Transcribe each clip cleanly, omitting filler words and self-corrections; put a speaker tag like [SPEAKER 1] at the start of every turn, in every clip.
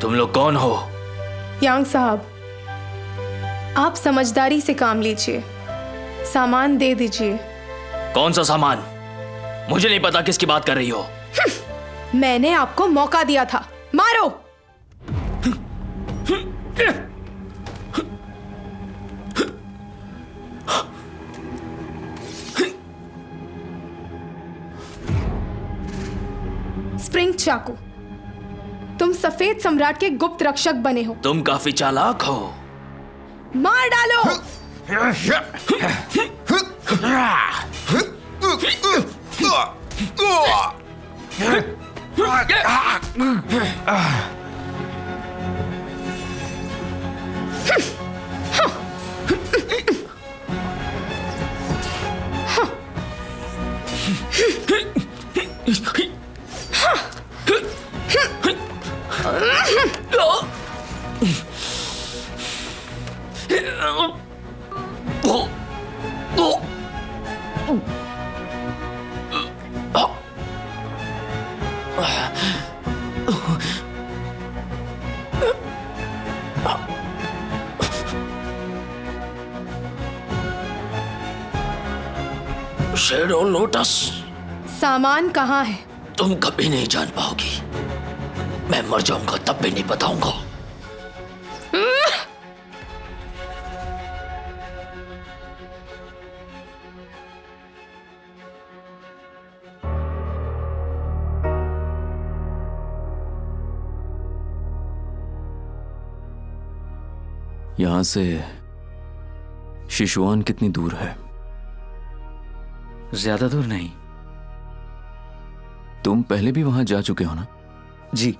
[SPEAKER 1] तुम लोग कौन हो?
[SPEAKER 2] यांग साहब, आप समझदारी से काम लीजिए, सामान दे दीजिए।
[SPEAKER 1] कौन सा सामान? मुझे नहीं पता किसकी बात कर रही हो।
[SPEAKER 2] मैंने आपको मौका दिया था, मारो। स्प्रिंग चाकू, तुम सफेद सम्राट के गुप्त रक्षक बने हो।
[SPEAKER 1] तुम काफी चालाक हो।
[SPEAKER 2] मार डालो।
[SPEAKER 1] शैडो लोटस,
[SPEAKER 2] सामान कहाँ है?
[SPEAKER 1] तुम कभी नहीं जान पाओगी। मैं मर जाऊंगा तब भी नहीं बताऊंगा।
[SPEAKER 3] यहां से शिशुआन कितनी दूर है?
[SPEAKER 4] ज्यादा दूर नहीं।
[SPEAKER 3] तुम पहले भी वहां जा चुके हो ना?
[SPEAKER 4] जी,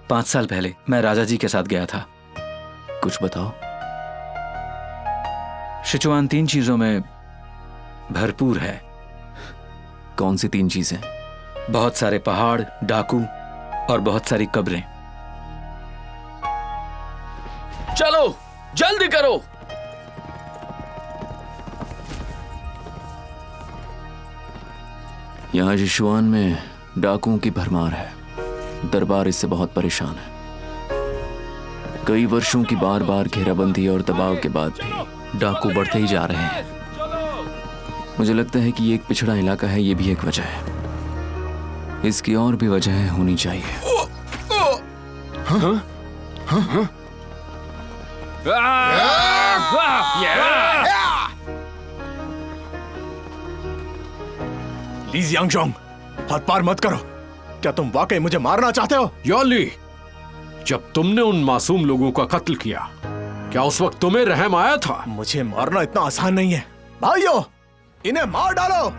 [SPEAKER 4] 5 साल पहले मैं राजा जी के साथ गया था।
[SPEAKER 3] कुछ बताओ।
[SPEAKER 4] सिचुआन 3 चीजों में भरपूर है।
[SPEAKER 3] कौन सी 3 चीजें?
[SPEAKER 4] बहुत सारे पहाड़, डाकू और बहुत सारी कब्रें।
[SPEAKER 1] चलो जल्दी करो।
[SPEAKER 3] यहां शिशुआन में डाकुओं की भरमार है। दरबार इससे बहुत परेशान है। कई वर्षों की बार बार घेराबंदी और दबाव के बाद भी डाकू बढ़ते ही जा रहे हैं। मुझे लगता है कि ये एक पिछड़ा इलाका है, ये भी एक वजह है। इसकी और भी वजह होनी चाहिए।
[SPEAKER 5] लीज यांगजोंग, हद पार मत करो। क्या तुम वाकई मुझे मारना चाहते हो?
[SPEAKER 6] योली, जब तुमने उन मासूम लोगों का कत्ल किया, क्या उस वक्त तुम्हें रहम आया था?
[SPEAKER 5] मुझे मारना इतना आसान नहीं है। भाइयों, इन्हें मार डालो।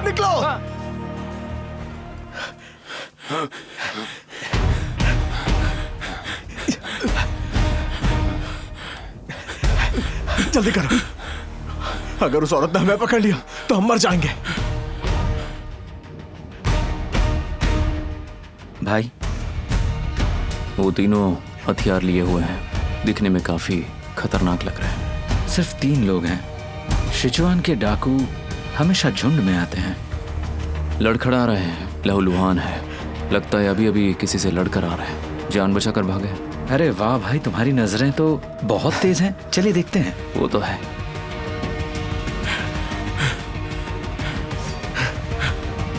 [SPEAKER 5] निकलो। जल्दी करो। अगर उस औरत ने हमें पकड़ लिया तो हम मर जाएंगे।
[SPEAKER 4] भाई,
[SPEAKER 3] वो तीनों हथियार लिए हुए हैं, दिखने में काफी खतरनाक लग रहे हैं।
[SPEAKER 4] सिर्फ 3 लोग हैं। सिचुआन के डाकू हमेशा झुंड में आते हैं।
[SPEAKER 3] लड़खड़ा रहे हैं, लहूलुहान है। लगता है अभी अभी किसी से लड़कर आ रहे हैं, जान बचा कर भागे।
[SPEAKER 4] अरे वाह भाई, तुम्हारी नजरें तो बहुत तेज हैं। चलिए देखते हैं।
[SPEAKER 3] वो तो है।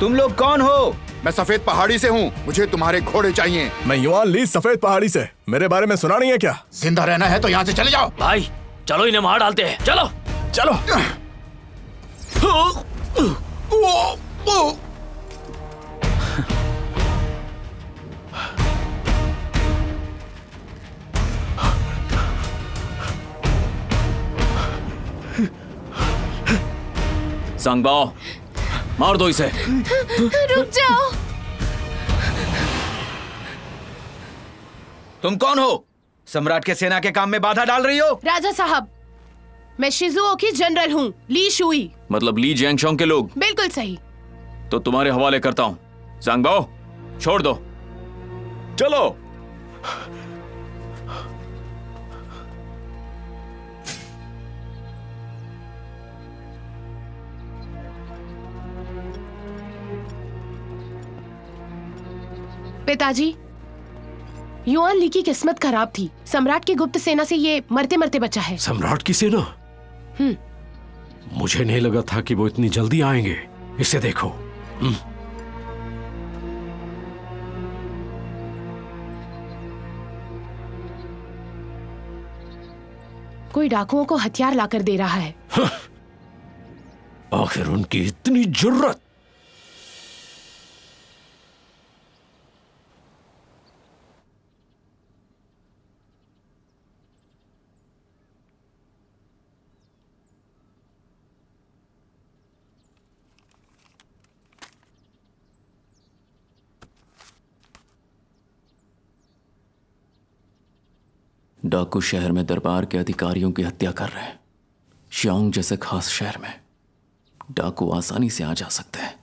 [SPEAKER 4] तुम लोग कौन हो?
[SPEAKER 7] मैं सफेद पहाड़ी से हूँ, मुझे तुम्हारे घोड़े चाहिए।
[SPEAKER 5] मैं युआन ली सफेद पहाड़ी से। मेरे बारे में सुना नहीं है क्या?
[SPEAKER 7] जिंदा रहना है तो यहाँ से चले जाओ।
[SPEAKER 1] भाई चलो इन्हें मार डालते हैं, चलो
[SPEAKER 5] चलो।
[SPEAKER 3] सांगबाओ, मार दो इसे।
[SPEAKER 2] रुक जाओ।
[SPEAKER 4] तुम कौन हो? सम्राट के सेना के काम में बाधा डाल रही हो?
[SPEAKER 2] राजा साहब, मैं शिजुओ की जनरल हूँ, ली शुई।
[SPEAKER 3] मतलब ली जैंगशोंग के लोग?
[SPEAKER 2] बिल्कुल सही।
[SPEAKER 3] तो तुम्हारे हवाले करता हूं। सांगबाओ, छोड़ दो, चलो।
[SPEAKER 2] पिताजी, युआन ली की किस्मत खराब थी। सम्राट की गुप्त सेना से ये मरते मरते बचा है।
[SPEAKER 6] सम्राट की सेना? मुझे नहीं लगा था कि वो इतनी जल्दी आएंगे। इसे देखो।
[SPEAKER 2] कोई डाकुओं को हथियार लाकर दे रहा है।
[SPEAKER 6] आखिर उनकी इतनी जुर्रत।
[SPEAKER 3] डाकू शहर में दरबार के अधिकारियों की हत्या कर रहे हैं। श्योंग जैसे खास शहर में डाकू आसानी से आ जा सकते हैं।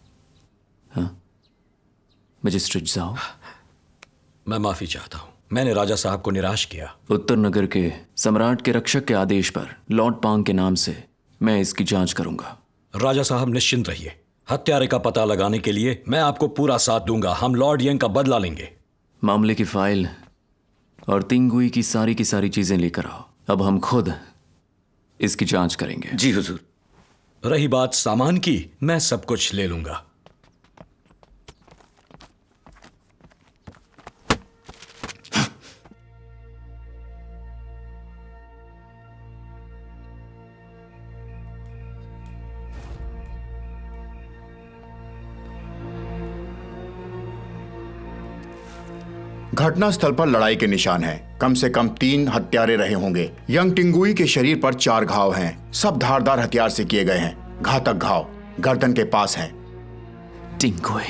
[SPEAKER 3] हाँ? मजिस्ट्रेट जाओ।
[SPEAKER 8] मैं माफी चाहता हूं, मैंने राजा साहब को निराश किया।
[SPEAKER 3] उत्तर नगर के सम्राट के रक्षक के आदेश पर लॉर्ड पांग के नाम से मैं इसकी जांच करूंगा।
[SPEAKER 8] राजा साहब निश्चिंत रहिए, हत्यारे का पता लगाने के लिए मैं आपको पूरा साथ दूंगा। हम लॉर्ड यंग का बदला लेंगे।
[SPEAKER 3] मामले की फाइल और तिंगुई की सारी चीजें लेकर आओ। अब हम खुद इसकी जांच करेंगे।
[SPEAKER 8] जी हुजूर। रही बात सामान की, मैं सब कुछ ले लूंगा।
[SPEAKER 7] घटनास्थल पर लड़ाई के निशान हैं। कम से कम 3 हत्यारे रहे होंगे। यंग टिंगुई के शरीर पर 4 घाव हैं। सब धारदार हथियार से किए गए हैं। घातक घाव गर्दन के पास हैं।
[SPEAKER 3] टिंगुई,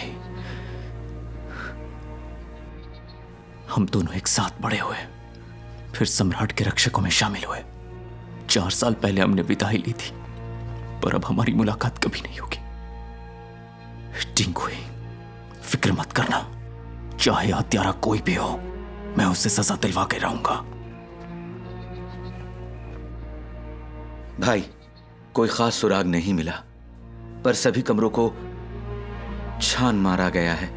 [SPEAKER 3] हम दोनों एक साथ बड़े हुए, फिर सम्राट के रक्षकों में शामिल हुए। 4 साल पहले हमने विदाई ली थी, पर अब हमारी मुलाकात कभी नहीं होगी। टिंगुई, फिक्र मत करना, चाहे हत्यारा कोई भी हो, मैं उससे सजा दिलवा के रहूंगा।
[SPEAKER 4] भाई, कोई खास सुराग नहीं मिला, पर सभी कमरों को छान मारा गया है।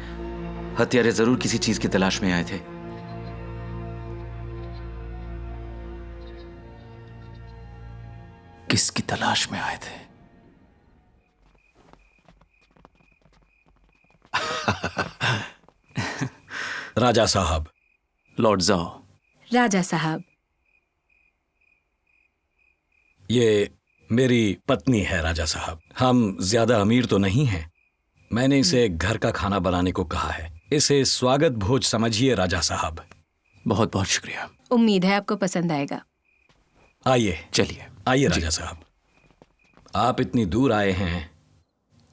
[SPEAKER 4] हत्यारे जरूर किसी चीज की तलाश में आए थे।
[SPEAKER 3] किसकी तलाश में आए थे?
[SPEAKER 8] राजा साहब।
[SPEAKER 3] लॉर्ड जाओ।
[SPEAKER 9] राजा साहब,
[SPEAKER 8] ये मेरी पत्नी है राजा साहब। हम ज्यादा अमीर तो नहीं हैं। मैंने इसे घर का खाना बनाने को कहा है। इसे स्वागत भोज समझिए राजा साहब।
[SPEAKER 3] बहुत बहुत शुक्रिया।
[SPEAKER 9] उम्मीद है आपको पसंद आएगा।
[SPEAKER 8] आइए,
[SPEAKER 3] चलिए।
[SPEAKER 8] आइए राजा साहब। आप इतनी दूर आए हैं,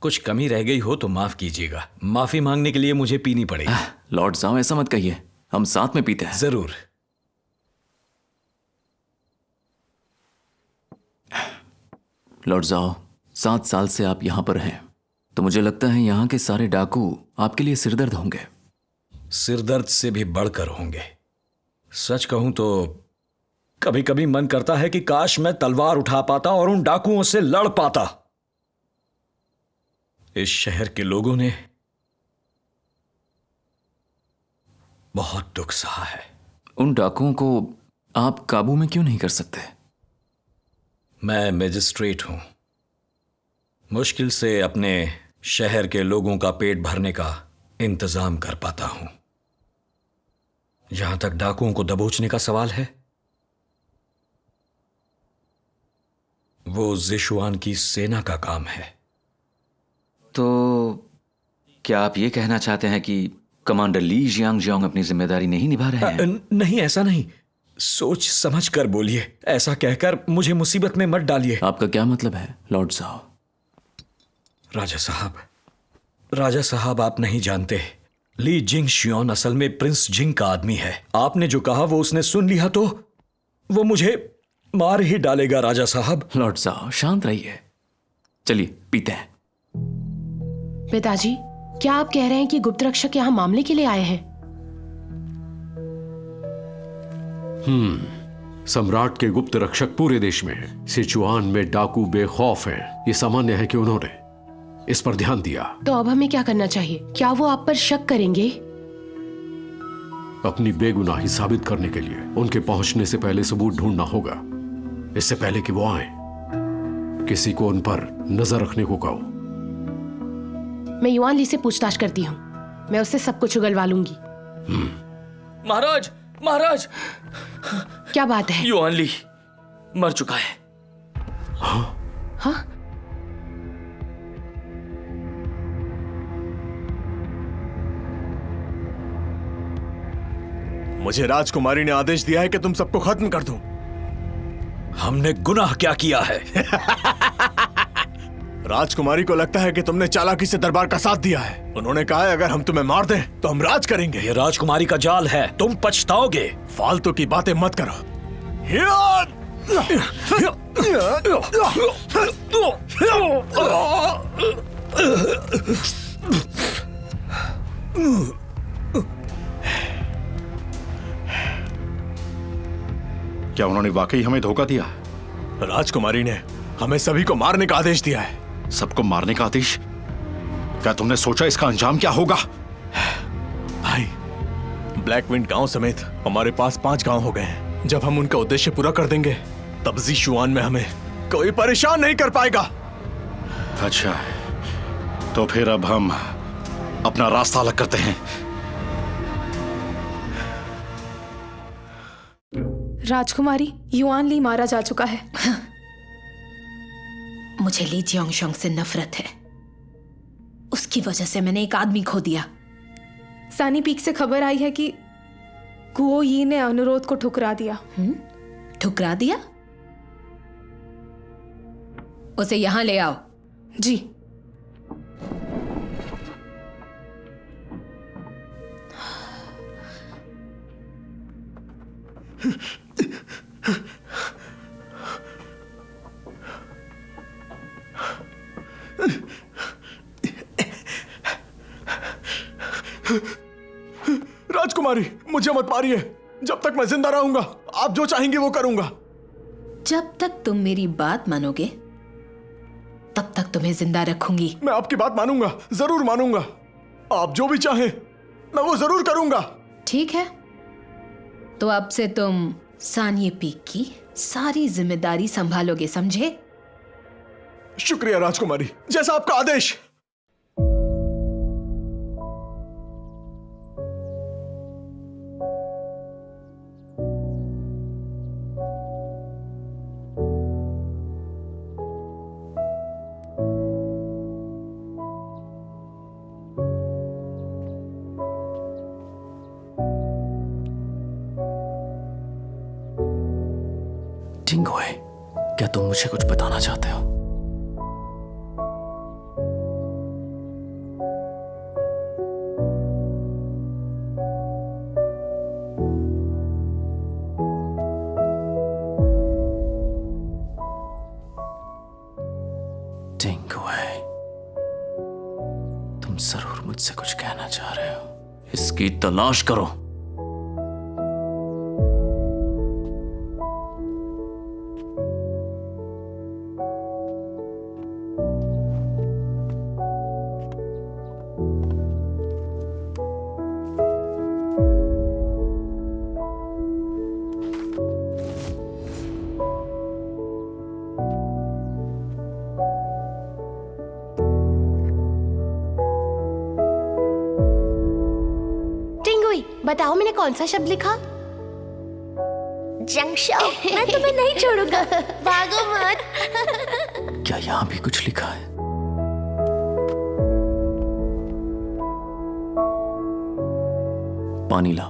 [SPEAKER 8] कुछ कमी रह गई हो तो माफ कीजिएगा। माफी मांगने के लिए मुझे पीनी पड़ेगी।
[SPEAKER 3] लॉर्ड जाओ, ऐसा मत कहिए, हम साथ में पीते हैं।
[SPEAKER 8] जरूर।
[SPEAKER 3] लॉर्ड जाओ, 7 साल से आप यहां पर हैं, तो मुझे लगता है यहां के सारे डाकू आपके लिए सिरदर्द होंगे।
[SPEAKER 8] सिरदर्द से भी बढ़कर होंगे। सच कहूं तो कभी कभी मन करता है कि काश मैं तलवार उठा पाता और उन डाकुओं से लड़ पाता। इस शहर के लोगों ने बहुत दुख सहा है।
[SPEAKER 3] उन डाकुओं को आप काबू में क्यों नहीं कर सकते?
[SPEAKER 8] मैं मजिस्ट्रेट हूं, मुश्किल से अपने शहर के लोगों का पेट भरने का इंतजाम कर पाता हूं। जहां तक डाकुओं को दबोचने का सवाल है, वो ज़िशुआन की सेना का काम है।
[SPEAKER 4] तो क्या आप ये कहना चाहते हैं कि कमांडर ली जियांगजोंग अपनी जिम्मेदारी नहीं निभा रहे हैं?
[SPEAKER 8] नहीं, ऐसा नहीं। सोच समझ कर बोलिए। ऐसा कहकर मुझे मुसीबत में मत डालिए।
[SPEAKER 3] आपका क्या मतलब है लॉर्ड साहब?
[SPEAKER 8] राजा साहब, आप नहीं जानते, ली जिंग शियोन असल में प्रिंस जिंग का आदमी है। आपने जो कहा वो उसने सुन लिया तो वो मुझे मार ही डालेगा राजा साहब।
[SPEAKER 3] लॉर्ड साहब शांत रहिए, चलिए पीते हैं।
[SPEAKER 10] पिताजी, क्या आप कह रहे हैं कि गुप्त रक्षक यहाँ मामले के लिए आए हैं?
[SPEAKER 6] सम्राट के गुप्त रक्षक पूरे देश में हैं। सिचुआन में डाकू बेखौफ हैं। ये सामान्य है कि उन्होंने इस पर ध्यान दिया।
[SPEAKER 10] तो अब हमें क्या करना चाहिए? क्या वो आप पर शक करेंगे?
[SPEAKER 6] अपनी बेगुनाही साबित करने के लिए उनके पहुंचने से पहले सबूत ढूंढना होगा। इससे पहले कि वो आए, किसी को उन पर नजर रखने को कहो।
[SPEAKER 10] मैं युआन ली से पूछताछ करती हूँ। मैं उससे सब कुछ उगलवा लूंगी।
[SPEAKER 3] महाराज,
[SPEAKER 10] क्या बात है?
[SPEAKER 3] युआन ली मर चुका है।
[SPEAKER 10] हाँ?
[SPEAKER 5] मुझे राजकुमारी ने आदेश दिया है कि तुम सबको खत्म कर दो।
[SPEAKER 8] हमने गुनाह क्या किया है?
[SPEAKER 5] राजकुमारी को लगता है कि तुमने चालाकी से दरबार का साथ दिया है। उन्होंने कहा है अगर हम तुम्हें मार दें तो हम राज करेंगे।
[SPEAKER 8] ये राजकुमारी का जाल है, तुम पछताओगे।
[SPEAKER 5] फालतू की बातें मत करो।
[SPEAKER 7] क्या उन्होंने वाकई हमें धोखा दिया?
[SPEAKER 5] राजकुमारी ने हमें सभी को मारने का आदेश दिया है।
[SPEAKER 7] सबको मारने का आदेश? क्या तुमने सोचा इसका अंजाम क्या होगा?
[SPEAKER 5] भाई, ब्लैकविंड गांव समेत हमारे पास 5 गांव हो गए हैं। जब हम उनका उद्देश्य पूरा कर देंगे तब ज़िशुआन में हमें कोई परेशान नहीं कर पाएगा।
[SPEAKER 7] अच्छा, तो फिर अब हम अपना रास्ता अलग करते हैं।
[SPEAKER 2] राजकुमारी, युआन ली मारा जा चुका है।
[SPEAKER 9] मुझे ली जियांगशोंग से नफरत है। उसकी वजह से मैंने एक आदमी खो दिया।
[SPEAKER 2] सानी पीक से खबर आई है कि गुओ यी ने अनुरोध को ठुकरा दिया।
[SPEAKER 9] ठुकरा दिया? उसे यहां ले आओ।
[SPEAKER 2] जी।
[SPEAKER 5] राजकुमारी, मुझे मत मारिए। जब तक मैं जिंदा रहूंगा आप जो चाहेंगे वो करूंगा।
[SPEAKER 9] जब तक तुम मेरी बात मानोगे तब तक तुम्हें जिंदा रखूंगी।
[SPEAKER 5] मैं आपकी बात मानूंगा, जरूर मानूंगा। आप जो भी चाहें मैं वो जरूर करूंगा।
[SPEAKER 9] ठीक है, तो अब से तुम सानिये पीक की सारी जिम्मेदारी संभालोगे, समझे?
[SPEAKER 5] शुक्रिया राजकुमारी, जैसा आपका आदेश।
[SPEAKER 3] टिंगुए, क्या तुम मुझे कुछ बताना चाहते हो? टिंगुए, तुम जरूर मुझसे कुछ कहना चाह रहे हो। इसकी तलाश करो।
[SPEAKER 10] बताओ मैंने कौन सा शब्द लिखा?
[SPEAKER 11] जंक्शो, मैं तुम्हें नहीं छोड़ूंगा। भागो मत।
[SPEAKER 3] क्या यहाँ भी कुछ लिखा है? पानी ला।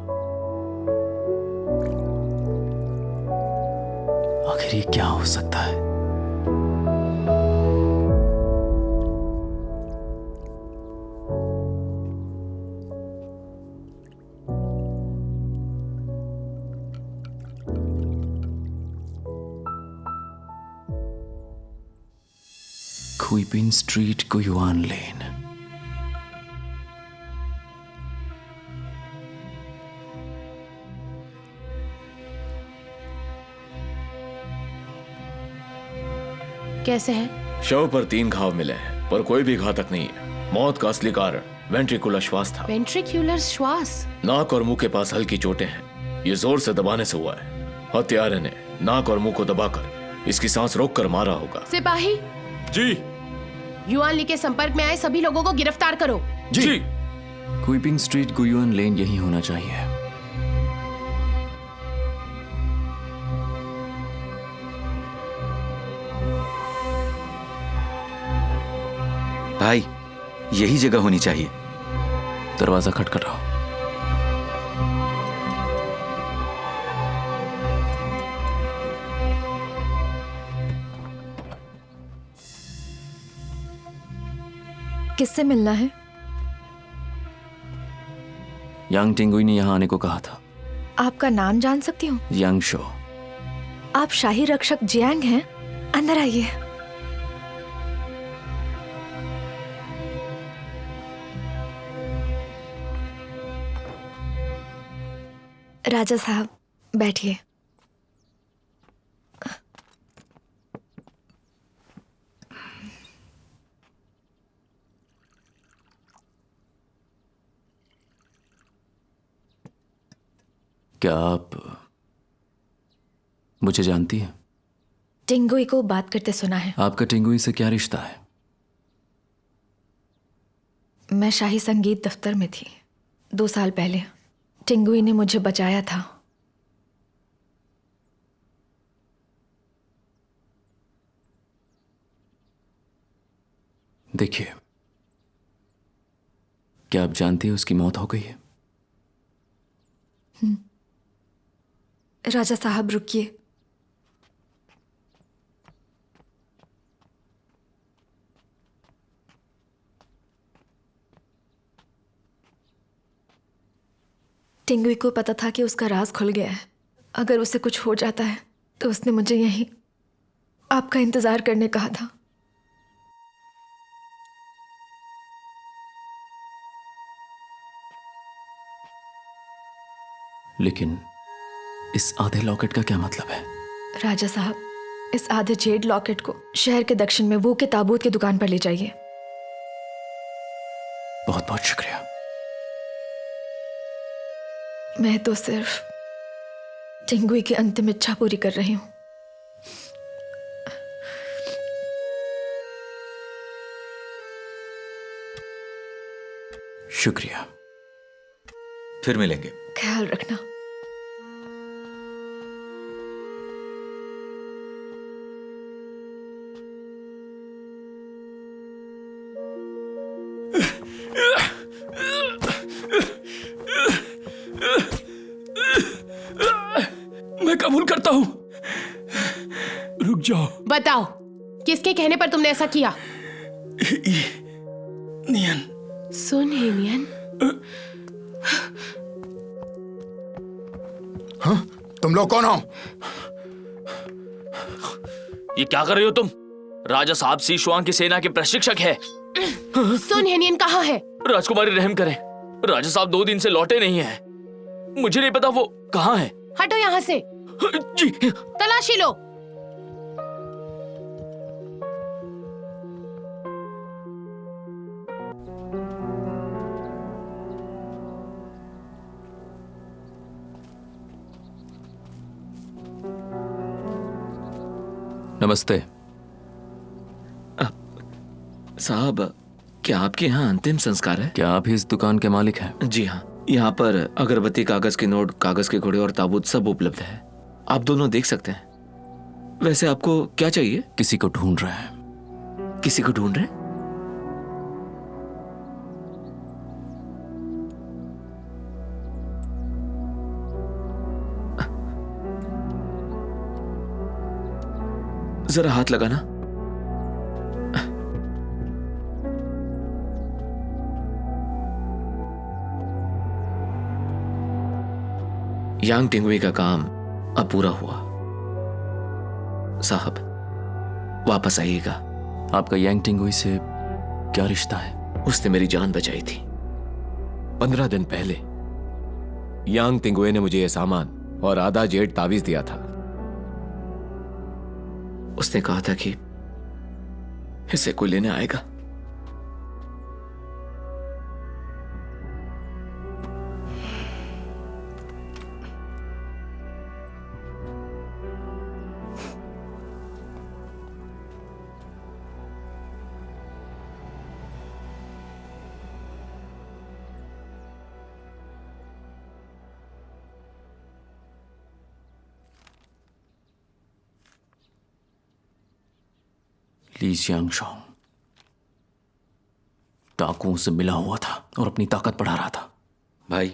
[SPEAKER 3] आखिर ये क्या हो सकता है? Kuipin Street, Guyuan Lane.
[SPEAKER 10] कैसे है?
[SPEAKER 5] शव पर 3 घाव मिले हैं, पर कोई भी घातक नहीं है। मौत का असली कारण वेंट्रिकुलर श्वास था।
[SPEAKER 10] वेंट्रिक्यूलर श्वास?
[SPEAKER 5] नाक और मुंह के पास हल्की चोटें हैं। ये जोर से दबाने से हुआ है। हत्यारे ने नाक और मुंह को दबाकर इसकी सांस रोककर मारा होगा।
[SPEAKER 10] सिपाही
[SPEAKER 5] जी।
[SPEAKER 10] युआन ली के संपर्क में आए सभी लोगों को गिरफ्तार करो।
[SPEAKER 5] जी।
[SPEAKER 3] कुइपिन स्ट्रीट, गुयुआन लेन यही होना चाहिए।
[SPEAKER 4] भाई, यही जगह होनी चाहिए।
[SPEAKER 3] दरवाजा खटखटाओ।
[SPEAKER 11] किससे मिलना है?
[SPEAKER 3] यांग टिंगुई ने यहां आने को कहा था।
[SPEAKER 11] आपका नाम जान सकती हूँ?
[SPEAKER 3] यांग शो।
[SPEAKER 11] आप शाही रक्षक जियांग हैं? अंदर आइए। राजा साहब, बैठिए।
[SPEAKER 3] क्या आप मुझे जानती हैं?
[SPEAKER 11] टिंगुई को बात करते सुना है।
[SPEAKER 3] आपका टिंगुई से क्या रिश्ता है?
[SPEAKER 11] मैं शाही संगीत दफ्तर में थी 2 साल पहले। टिंगुई ने मुझे बचाया था।
[SPEAKER 3] देखिए, क्या आप जानती हैं उसकी मौत हो गई है?
[SPEAKER 11] राजा साहब, रुकिए। टिंगुई को पता था कि उसका राज खुल गया है। अगर उसे कुछ हो जाता है तो उसने मुझे यहीं आपका इंतजार करने कहा था।
[SPEAKER 3] लेकिन इस आधे लॉकेट का क्या मतलब है?
[SPEAKER 11] राजा साहब, इस आधे जेड लॉकेट को शहर के दक्षिण में वो के ताबूत की दुकान पर ले जाइए।
[SPEAKER 3] बहुत बहुत शुक्रिया।
[SPEAKER 11] मैं तो सिर्फ टिंगुई की अंतिम इच्छा पूरी कर रही हूं।
[SPEAKER 3] शुक्रिया।
[SPEAKER 4] फिर मिलेंगे।
[SPEAKER 11] ख्याल रखना।
[SPEAKER 8] मैं कबूल करता हूं। रुक जाओ।
[SPEAKER 10] बताओ, किसके कहने पर तुमने ऐसा किया?
[SPEAKER 8] नियन।
[SPEAKER 10] सुन हे नियन।
[SPEAKER 7] हाँ? तुम लोग कौन हो?
[SPEAKER 1] ये क्या कर रहे हो तुम? राजा साहब सीशुआन की सेना के प्रशिक्षक है।
[SPEAKER 10] सुन हे नियन कहाँ है?
[SPEAKER 1] राजकुमारी रहम करें, राजा साहब 2 दिन से लौटे नहीं हैं। मुझे नहीं पता वो कहाँ है।
[SPEAKER 10] हटो यहाँ से।
[SPEAKER 1] जी।
[SPEAKER 10] तलाशी लो।
[SPEAKER 3] नमस्ते
[SPEAKER 4] साहब, क्या आपके यहाँ अंतिम संस्कार है?
[SPEAKER 3] क्या आप ही इस दुकान के मालिक हैं?
[SPEAKER 4] जी हाँ, यहाँ पर अगरबत्ती, कागज के नोट, कागज के घोड़े और ताबूत सब उपलब्ध है। आप दोनों देख सकते हैं। वैसे आपको क्या चाहिए?
[SPEAKER 3] किसी को ढूंढ रहे हैं।
[SPEAKER 4] किसी को ढूंढ रहे हैं? जरा हाथ लगाना। यांग टिंगुई का काम अब पूरा हुआ। साहब, वापस आइएगा।
[SPEAKER 3] आपका यांग टिंगुई से क्या रिश्ता है?
[SPEAKER 4] उसने मेरी जान बचाई थी।
[SPEAKER 12] 15 दिन पहले यांग टिंगुई ने मुझे यह सामान और आधा जेड तावीज दिया था।
[SPEAKER 4] उसने कहा था कि इसे कोई लेने आएगा।
[SPEAKER 3] ली जियांगशॉन्ग डाकुओं से मिला हुआ था और अपनी ताकत बढ़ा रहा था।
[SPEAKER 4] भाई,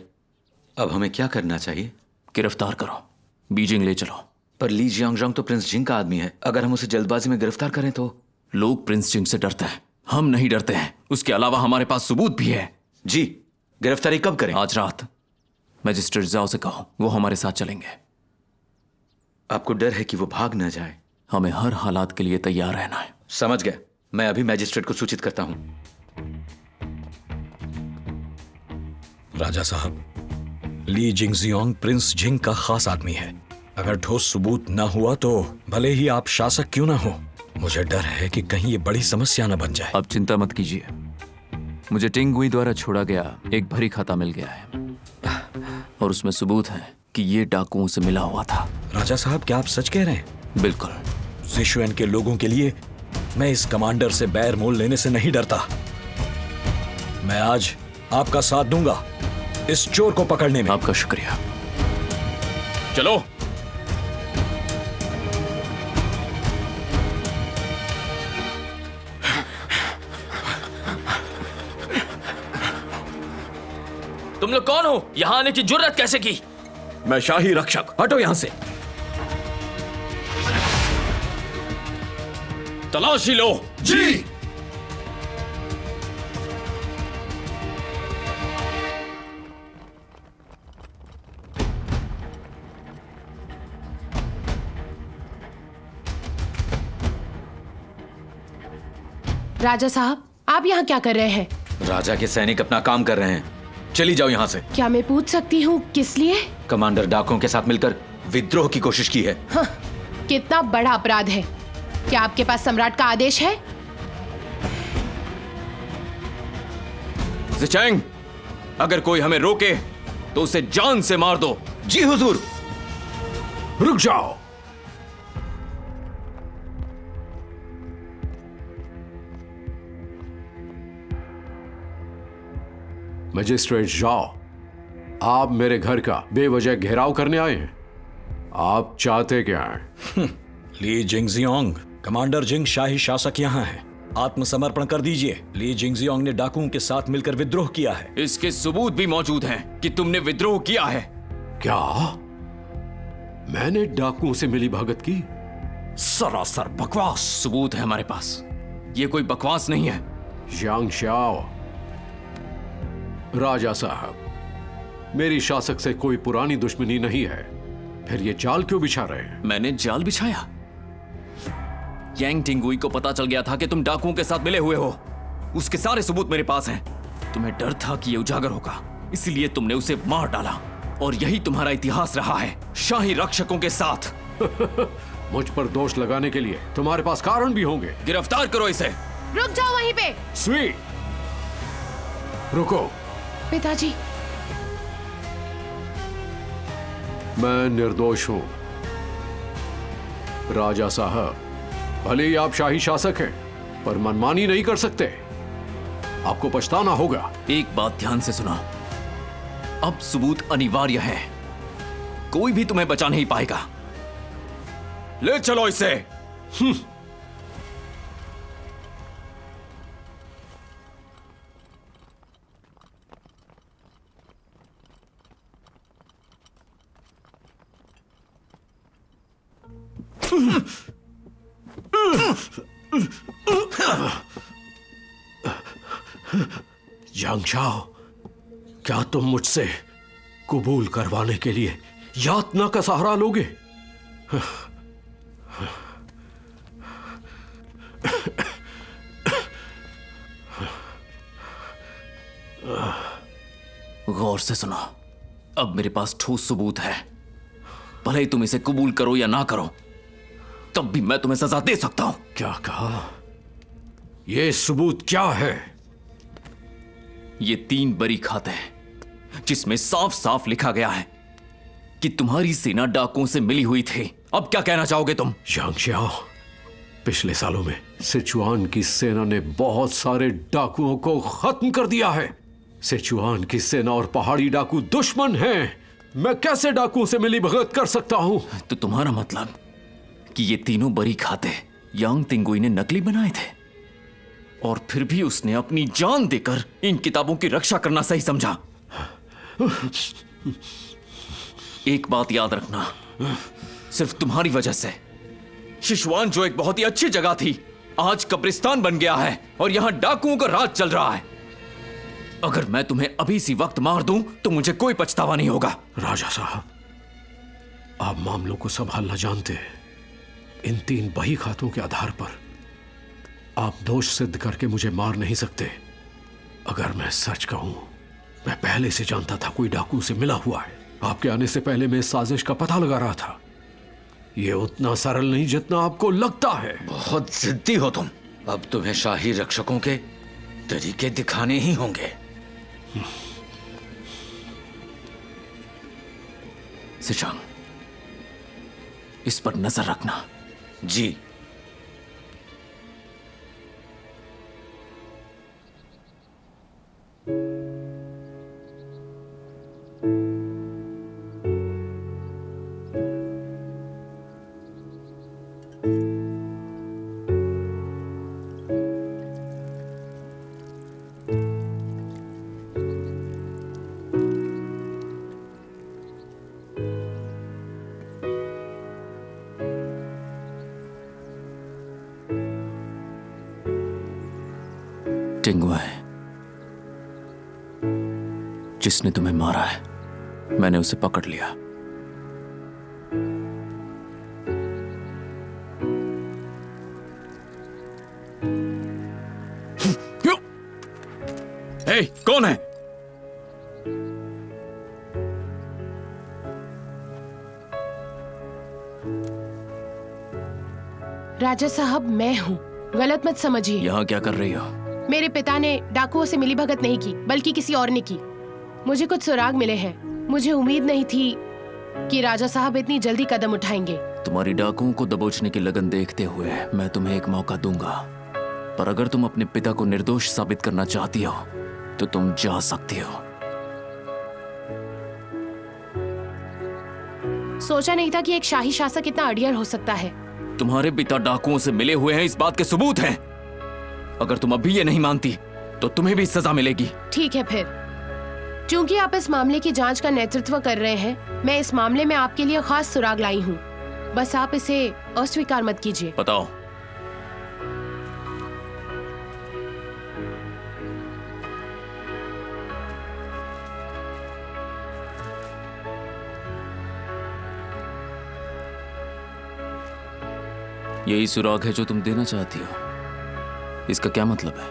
[SPEAKER 4] अब हमें क्या करना चाहिए?
[SPEAKER 3] गिरफ्तार करो, बीजिंग ले चलो।
[SPEAKER 4] पर ली जियांगशॉन्ग तो प्रिंस जिंग का आदमी है। अगर हम उसे जल्दबाजी में गिरफ्तार करें तो?
[SPEAKER 3] लोग प्रिंस जिंग से डरते हैं, हम नहीं डरते हैं। उसके अलावा हमारे पास सबूत भी है।
[SPEAKER 4] जी, गिरफ्तारी कब करें?
[SPEAKER 3] आज रात। मजिस्ट्रेट जाओ से कहो, वो हमारे साथ चलेंगे।
[SPEAKER 4] आपको डर है कि वो भाग न जाए?
[SPEAKER 3] हमें हर हालात के लिए तैयार रहना है।
[SPEAKER 4] समझ गया। मैं अभी मैजिस्ट्रेट को सूचित करता हूं।
[SPEAKER 8] राजा साहब, ली जिंगजियांग प्रिंस जिंग का खास आदमी है। अगर ठोस सबूत ना हुआ तो भले ही आप शासक क्यों ना हो, मुझे डर है कि कहीं ये बड़ी समस्या न बन जाए।
[SPEAKER 3] अब चिंता मत कीजिए, मुझे टिंगुई द्वारा छोड़ा गया एक भरी खाता मिल गया है और उसमें सबूत है कि ये डाकुओं से मिला हुआ था।
[SPEAKER 8] राजा साहब, क्या आप सच कह रहे हैं?
[SPEAKER 3] बिल्कुल।
[SPEAKER 8] ज़िशुएन के लोगों के लिए मैं इस कमांडर से बैर मोल लेने से नहीं डरता। मैं आज आपका साथ दूंगा इस चोर को पकड़ने में।
[SPEAKER 3] आपका शुक्रिया।
[SPEAKER 1] चलो। तुम लोग कौन हो? यहां आने की जुर्रत कैसे की?
[SPEAKER 8] मैं शाही रक्षक। हटो यहां से।
[SPEAKER 1] तलाशी लो।
[SPEAKER 6] जी।
[SPEAKER 10] राजा साहब, आप यहाँ क्या कर रहे हैं?
[SPEAKER 4] राजा के सैनिक अपना काम कर रहे हैं। चली जाओ यहाँ से।
[SPEAKER 10] क्या मैं पूछ सकती हूँ किस लिए?
[SPEAKER 4] कमांडर डाकुओं के साथ मिलकर विद्रोह की कोशिश की है।
[SPEAKER 10] हाँ, कितना बड़ा अपराध है। क्या आपके पास सम्राट का आदेश है?
[SPEAKER 12] ज़िचैंग, अगर कोई हमें रोके तो उसे जान से मार दो।
[SPEAKER 4] जी हुजूर।
[SPEAKER 6] रुक जाओ। मजिस्ट्रेट जाओ, आप मेरे घर का बेवजह घेराव करने आए हैं। आप चाहते क्या हैं?
[SPEAKER 8] ली जिंगजियांग, कमांडर जिंग शाही शासक यहाँ है। आत्मसमर्पण कर दीजिए। ली जिंगजियांग ने डाकुओं के साथ मिलकर विद्रोह किया है।
[SPEAKER 12] इसके सबूत भी मौजूद हैं कि तुमने विद्रोह किया है।
[SPEAKER 6] क्या मैंने डाकुओं से मिली भगत की?
[SPEAKER 3] सरासर बकवास। सबूत है हमारे पास, ये कोई बकवास नहीं है।
[SPEAKER 6] यांग शाओ, राजा साहब, मेरी शासक से कोई पुरानी दुश्मनी नहीं है, फिर ये जाल क्यों बिछा रहे हैं?
[SPEAKER 3] मैंने जाल बिछाया? यांग टिंगुई को पता चल गया था कि तुम डाकुओं के साथ मिले हुए हो। उसके सारे सबूत मेरे पास हैं। तुम्हें डर था कि ये उजागर होगा, इसलिए तुमने उसे मार डाला। और यही तुम्हारा इतिहास रहा है, शाही रक्षकों के साथ।
[SPEAKER 6] मुझ पर दोष लगाने के लिए तुम्हारे पास कारण भी होंगे।
[SPEAKER 12] गिरफ्तार करो इसे।
[SPEAKER 10] रुक जाओ वहीं पे।
[SPEAKER 6] स्वी, रुको।
[SPEAKER 10] पिताजी,
[SPEAKER 6] मैं निर्दोष हूं। राजा साहब, भले ही आप शाही शासक हैं, पर मनमानी नहीं कर सकते। आपको पछताना होगा।
[SPEAKER 3] एक बात ध्यान से सुनो, अब सबूत अनिवार्य है। कोई भी तुम्हें बचा नहीं पाएगा। ले चलो इसे।
[SPEAKER 6] यांग शाओ, क्या तुम मुझसे कबूल करवाने के लिए यातना का सहारा लोगे?
[SPEAKER 3] गौर से सुनो, अब मेरे पास ठोस सबूत है। भले ही तुम इसे कबूल करो या ना करो, तब भी मैं तुम्हें सजा दे सकता हूं।
[SPEAKER 6] क्या कहा? यह सबूत क्या है?
[SPEAKER 3] ये 3 बड़ी खाते हैं जिसमें साफ साफ लिखा गया है कि तुम्हारी सेना डाकुओं से मिली हुई थी। अब क्या कहना चाहोगे तुम?
[SPEAKER 6] यांग शाओ, पिछले सालों में सिचुआन की सेना ने बहुत सारे डाकुओं को खत्म कर दिया है। सिचुआन की सेना और पहाड़ी डाकू दुश्मन हैं। मैं कैसे डाकुओं से मिली भगत कर सकता हूं?
[SPEAKER 3] तो तुम्हारा मतलब कि ये तीनों बड़ी खाते यांग तिंगुई ने नकली बनाए थे, और फिर भी उसने अपनी जान देकर इन किताबों की रक्षा करना सही समझा। एक बात याद रखना, सिर्फ तुम्हारी वजह से सिचुआन, जो एक बहुत ही अच्छी जगह थी, आज कब्रिस्तान बन गया है और यहां डाकुओं का राज चल रहा है। अगर मैं तुम्हें अभी इसी वक्त मार दूं तो मुझे कोई पछतावा नहीं होगा।
[SPEAKER 6] राजा साहब, आप मामलों को संभालना जानते हैं। इन 3 बही खातों के आधार पर आप दोष सिद्ध करके मुझे मार नहीं सकते। अगर मैं सच कहूं, मैं पहले से जानता था कोई डाकू से मिला हुआ है। आपके आने से पहले मैं इस साजिश का पता लगा रहा था। यह उतना सरल नहीं जितना आपको लगता है।
[SPEAKER 4] बहुत जिद्दी हो तुम। अब तुम्हें शाही रक्षकों के तरीके दिखाने ही होंगे।
[SPEAKER 3] सिचांग, इस पर नजर रखना।
[SPEAKER 4] जी।
[SPEAKER 3] टिंगुई, जिसने तुम्हें मारा है, मैंने उसे पकड़ लिया।
[SPEAKER 1] ए, कौन है?
[SPEAKER 10] राजा साहब, मैं हूँ। गलत मत समझिए।
[SPEAKER 3] यहाँ क्या कर रही हो?
[SPEAKER 10] मेरे पिता ने डाकुओं से मिलीभगत नहीं की, बल्कि किसी और ने की। मुझे कुछ सुराग मिले हैं। मुझे उम्मीद नहीं थी कि राजा साहब इतनी जल्दी कदम उठाएंगे।
[SPEAKER 3] तुम्हारी डाकुओं को दबोचने की लगन देखते हुए मैं तुम्हें एक मौका दूंगा, पर अगर तुम अपने पिता को निर्दोष साबित करना चाहती हो तो तुम जा सकती हो।
[SPEAKER 10] सोचा नहीं था कि एक शाही शासक इतना अड़ियल हो सकता है।
[SPEAKER 3] तुम्हारे पिता डाकुओं से मिले हुए हैं, इस बात के सबूत हैं। अगर तुम अभी ये नहीं मानती तो तुम्हें भी सजा मिलेगी।
[SPEAKER 10] ठीक है फिर, क्योंकि आप इस मामले की जांच का नेतृत्व कर रहे हैं, मैं इस मामले में आपके लिए खास सुराग लाई हूँ। बस आप इसे अस्वीकार मत कीजिए।
[SPEAKER 3] बताओ। यही सुराग है जो तुम देना चाहती हो? इसका क्या मतलब है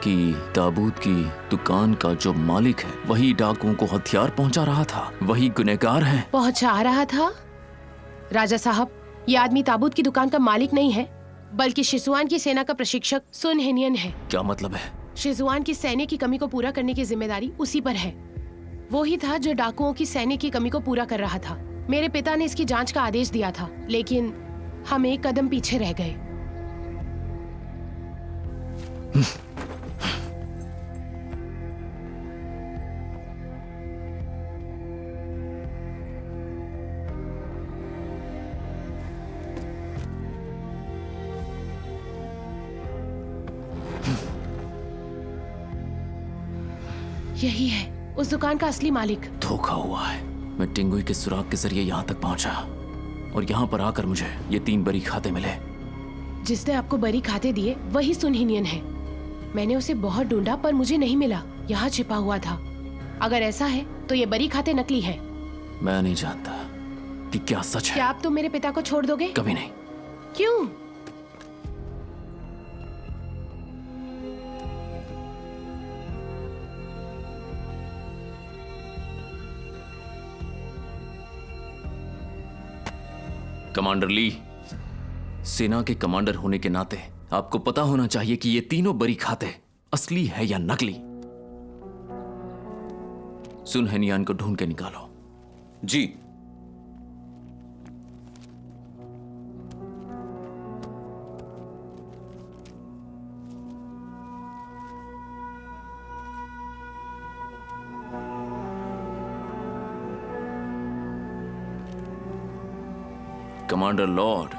[SPEAKER 3] कि ताबूत की दुकान का जो मालिक है वही डाकुओं को हथियार पहुंचा रहा था, वही गुनहगार है?
[SPEAKER 10] पहुंचा रहा था? राजा साहब, ये आदमी ताबूत की दुकान का मालिक नहीं है, बल्कि शिजुआन की सेना का प्रशिक्षक सुन हेनियन है।
[SPEAKER 3] क्या मतलब है?
[SPEAKER 10] शिजुआन की सैन्य की कमी को पूरा करने की जिम्मेदारी उसी पर है। वो ही था जो डाकुओं की सैन्य की कमी को पूरा कर रहा था। मेरे पिता ने इसकी जांच का आदेश दिया था, लेकिन हम एक कदम पीछे रह गए। यही है उस दुकान का असली मालिक।
[SPEAKER 3] धोखा हुआ है। मैं टिंगुई के सुराग के जरिए यहाँ तक पहुंचा और यहाँ पर आकर मुझे ये 3 बरी खाते मिले।
[SPEAKER 10] जिसने आपको बरी खाते दिए वही सुन हिनियन है। मैंने उसे बहुत ढूंढा पर मुझे नहीं मिला, यहाँ छिपा हुआ था। अगर ऐसा है तो ये बरी खाते नकली है।
[SPEAKER 3] मैं नहीं जानता कि क्या सच है।
[SPEAKER 10] क्या आप तो मेरे पिता को छोड़ दोगे?
[SPEAKER 3] कभी नहीं।
[SPEAKER 10] क्यों?
[SPEAKER 3] कमांडर ली, सेना के कमांडर होने के नाते आपको पता होना चाहिए कि ये तीनों बरी खाते असली है या नकली। सुन हेनियान को ढूंढ के निकालो।
[SPEAKER 4] जी।
[SPEAKER 3] कमांडर लॉर्ड,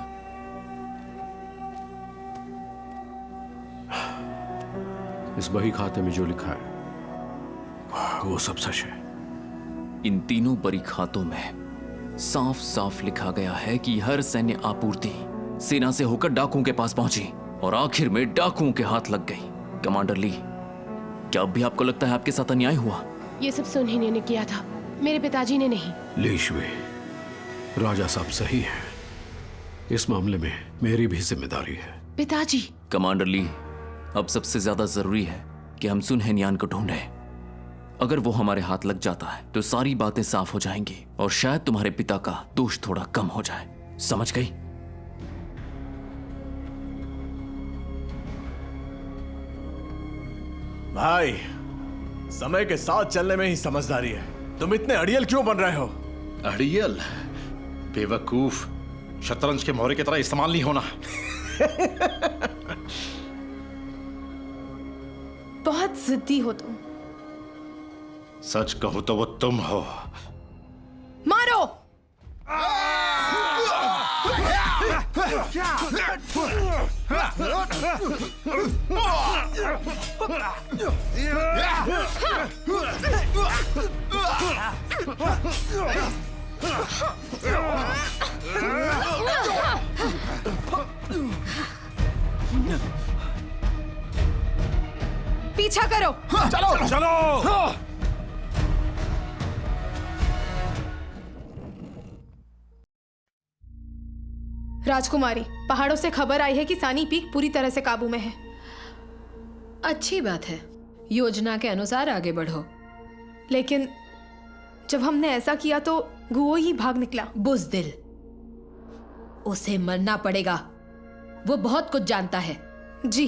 [SPEAKER 6] इस बही खाते में जो लिखा है वो सब सच है।
[SPEAKER 3] इन तीनों बरी खातों में साफ साफ लिखा गया है कि हर सैन्य आपूर्ति सेना से होकर डाकुओं के पास पहुंची और आखिर में डाकुओं के हाथ लग गई। कमांडर ली, क्या अब भी आपको लगता है आपके साथ अन्याय हुआ?
[SPEAKER 10] ये सब सुन हिनियन ने किया था, मेरे पिताजी ने नहीं।
[SPEAKER 6] ली शुई, राजा साहब सही है। इस मामले में मेरी भी जिम्मेदारी है।
[SPEAKER 10] पिताजी।
[SPEAKER 3] कमांडर ली, अब सबसे ज्यादा जरूरी है कि हम सुन हेनियान को ढूंढें। अगर वो हमारे हाथ लग जाता है तो सारी बातें साफ हो जाएंगी और शायद तुम्हारे पिता का दोष थोड़ा कम हो जाए। समझ गई?
[SPEAKER 5] भाई, समय के साथ चलने में ही समझदारी है। तुम इतने अड़ियल क्यों बन रहे हो?
[SPEAKER 13] अड़ियल? बेवकूफ, शतरंज के मोहरे की तरह इस्तेमाल नहीं होना।
[SPEAKER 2] बहुत जिद्दी हो तुम।
[SPEAKER 13] सच कहूं तो वो तुम हो।
[SPEAKER 2] मारो। पीछा करो।
[SPEAKER 13] चलो चलो।
[SPEAKER 2] राजकुमारी, पहाड़ों से खबर आई है कि सानी पीक पूरी तरह से काबू में है।
[SPEAKER 9] अच्छी बात है, योजना के अनुसार आगे बढ़ो।
[SPEAKER 2] लेकिन जब हमने ऐसा किया तो गुओ ही भाग निकला।
[SPEAKER 9] बुज़दिल, उसे मरना पड़ेगा। वो बहुत कुछ जानता है।
[SPEAKER 2] जी।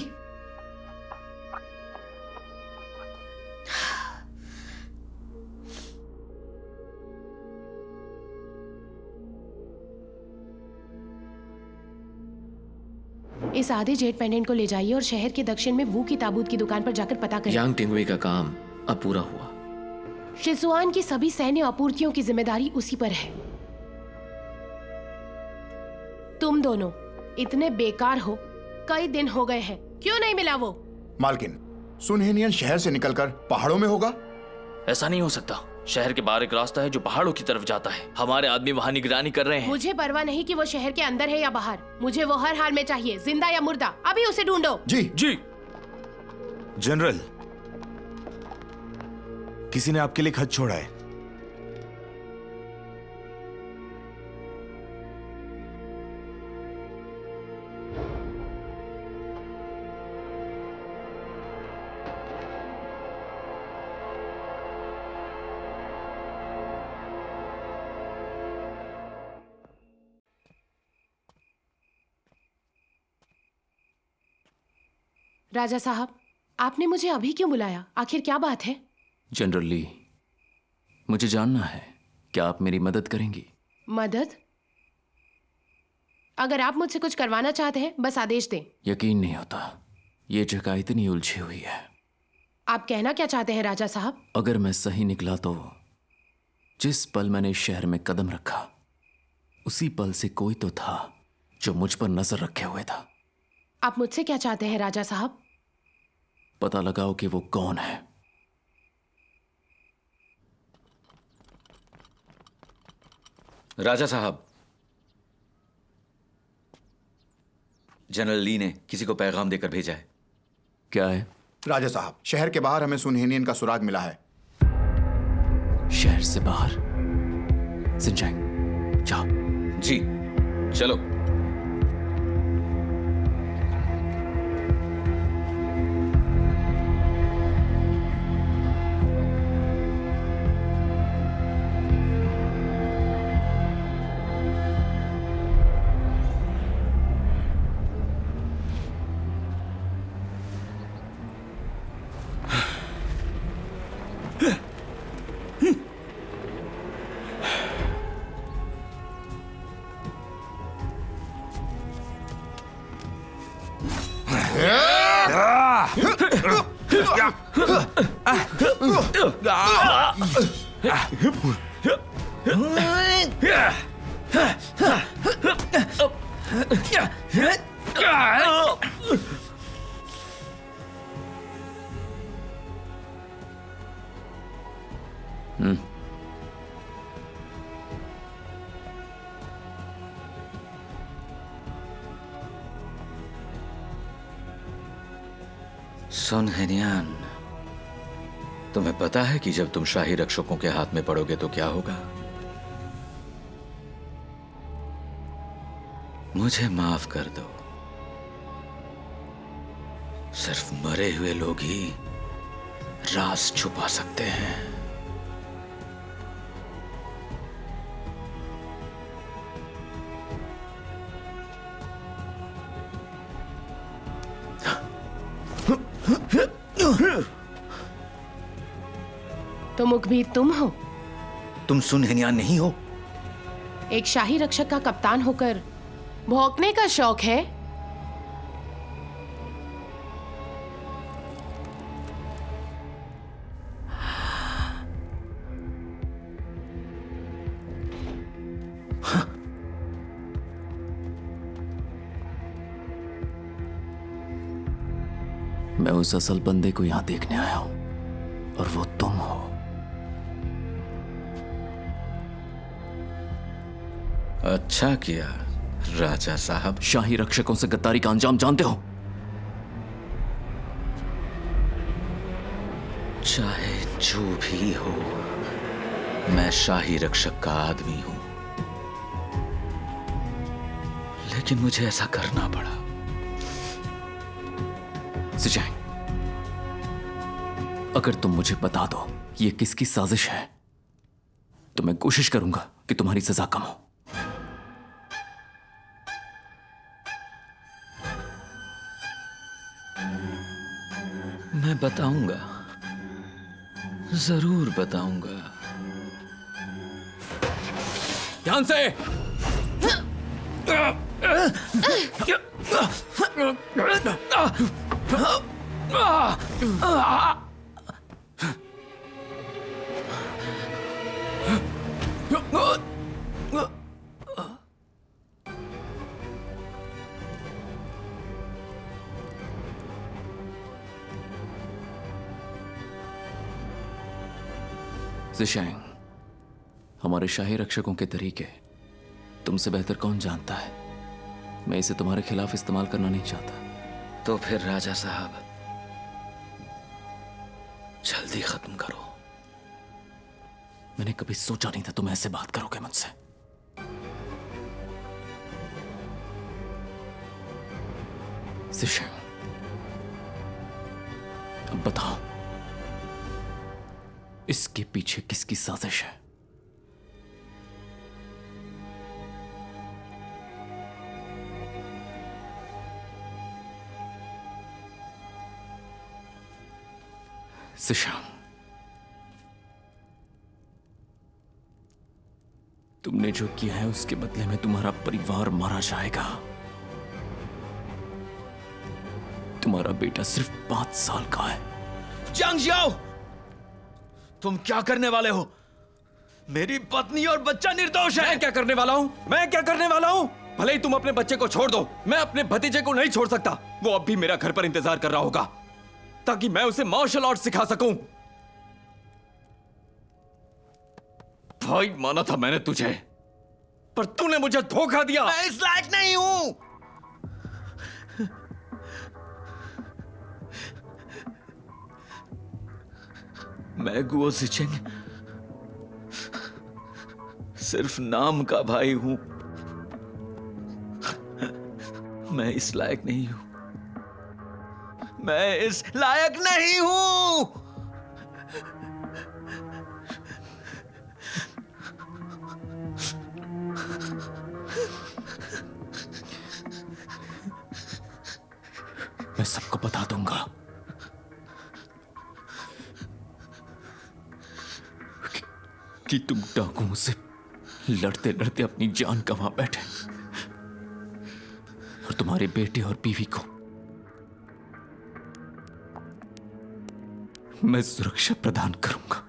[SPEAKER 10] इस आधे जेड पेंडेंट को ले जाइए और शहर के दक्षिण में वू की ताबूत की दुकान पर जाकर पता करें।
[SPEAKER 12] यांग टिंगुई का काम अब पूरा हुआ।
[SPEAKER 10] शिजुआन की सभी सैन्य आपूर्तियों की जिम्मेदारी उसी पर है। तुम दोनों इतने बेकार हो, कई दिन हो गए हैं, क्यों नहीं मिला वो?
[SPEAKER 7] मालकिन, सुन हेनियन शहर से निकलकर पहाड़ों में होगा।
[SPEAKER 1] ऐसा नहीं हो सकता। शहर के बाहर एक रास्ता है जो पहाड़ों की तरफ जाता है। हमारे आदमी वहाँ निगरानी कर रहे हैं।
[SPEAKER 10] मुझे परवाह नहीं कि वो शहर के अंदर है या बाहर। मुझे वो हर हाल में चाहिए, जिंदा या मुर्दा। अभी उसे ढूंढो।
[SPEAKER 7] जी
[SPEAKER 1] जी।
[SPEAKER 5] जनरल, किसी ने आपके लिए खत छोड़ा है।
[SPEAKER 10] राजा साहब, आपने मुझे अभी क्यों बुलाया? आखिर क्या बात है?
[SPEAKER 3] जनरल ली, मुझे जानना है, क्या आप मेरी मदद करेंगी?
[SPEAKER 10] मदद? अगर आप मुझसे कुछ करवाना चाहते हैं, बस आदेश दें।
[SPEAKER 3] यकीन नहीं होता, ये जगह इतनी उलझी हुई है।
[SPEAKER 10] आप कहना क्या चाहते हैं राजा साहब?
[SPEAKER 3] अगर मैं सही निकला तो जिस पल मैंने इस शहर में कदम रखा, उसी पल से कोई तो था जो मुझ पर नजर रखे हुए था।
[SPEAKER 10] आप मुझसे क्या चाहते हैं राजा साहब?
[SPEAKER 3] पता लगाओ कि वो कौन है
[SPEAKER 4] राजा साहब, जनरल ली ने किसी को पैगाम देकर भेजा है।
[SPEAKER 3] क्या है?
[SPEAKER 7] राजा साहब, शहर के बाहर हमें सुनहेनियन का सुराग मिला है।
[SPEAKER 3] शहर से बाहर? सिंचाई, जाओ।
[SPEAKER 4] जी, चलो। सुन हेनियान, तुम्हें पता है कि जब तुम शाही रक्षकों के हाथ में पड़ोगे तो क्या होगा? मुझे माफ कर दो, सिर्फ मरे हुए लोग ही राज छुपा सकते हैं।
[SPEAKER 10] तो मुखबिर तुम हो?
[SPEAKER 4] तुम सुनहेनियान नहीं हो?
[SPEAKER 10] एक शाही रक्षक का कप्तान होकर भौंकने का शौक है?
[SPEAKER 3] मैं उस असल बंदे को यहां देखने आया हूं और वो तुम हो।
[SPEAKER 4] अच्छा किया राजा साहब।
[SPEAKER 3] शाही रक्षकों से गद्दारी का अंजाम जानते हो?
[SPEAKER 4] चाहे जो भी हो, मैं शाही रक्षक का आदमी हूं, लेकिन मुझे ऐसा करना पड़ा।
[SPEAKER 3] सिंचाई, अगर तुम मुझे बता दो ये किसकी साजिश है तो मैं कोशिश करूंगा कि तुम्हारी सजा कम हो।
[SPEAKER 4] मैं बताऊंगा, जरूर बताऊंगा।
[SPEAKER 3] ध्यान से। ज़िशांग, हमारे शाही रक्षकों के तरीके तुमसे बेहतर कौन जानता है? मैं इसे तुम्हारे खिलाफ इस्तेमाल करना नहीं चाहता।
[SPEAKER 4] तो फिर राजा साहब, जल्दी खत्म करो।
[SPEAKER 3] मैंने कभी सोचा नहीं था तुम ऐसे बात करोगे मुझसे। ज़िशांग, अब बताओ इसके पीछे किसकी साजिश है? ज़िशांग, तुमने जो किया है उसके बदले में तुम्हारा परिवार मारा जाएगा। तुम्हारा बेटा सिर्फ 5 साल का है।
[SPEAKER 4] जांग जियाओ, तुम क्या करने वाले हो? मेरी पत्नी और बच्चा निर्दोष है।
[SPEAKER 8] मैं क्या करने वाला हूं? मैं क्या करने वाला हूं? भले ही तुम अपने बच्चे को छोड़ दो, मैं अपने भतीजे को नहीं छोड़ सकता। वो अब भी मेरा घर पर इंतजार कर रहा होगा ताकि मैं उसे मार्शल आर्ट सिखा सकूं। भाई, माना था मैंने तुझे, पर तूने मुझे धोखा दिया।
[SPEAKER 4] मैं इस लायक नहीं हूं। मैं गुओ जिचेंग सिर्फ नाम का भाई हूं। मैं इस लायक नहीं हूं। मैं इस लायक नहीं हूं।
[SPEAKER 3] मैं सबको बता दूंगा कि तुम डाकुओं से लड़ते लड़ते अपनी जान गंवा बैठे और तुम्हारे बेटे और बीवी को मैं सुरक्षा प्रदान करूंगा।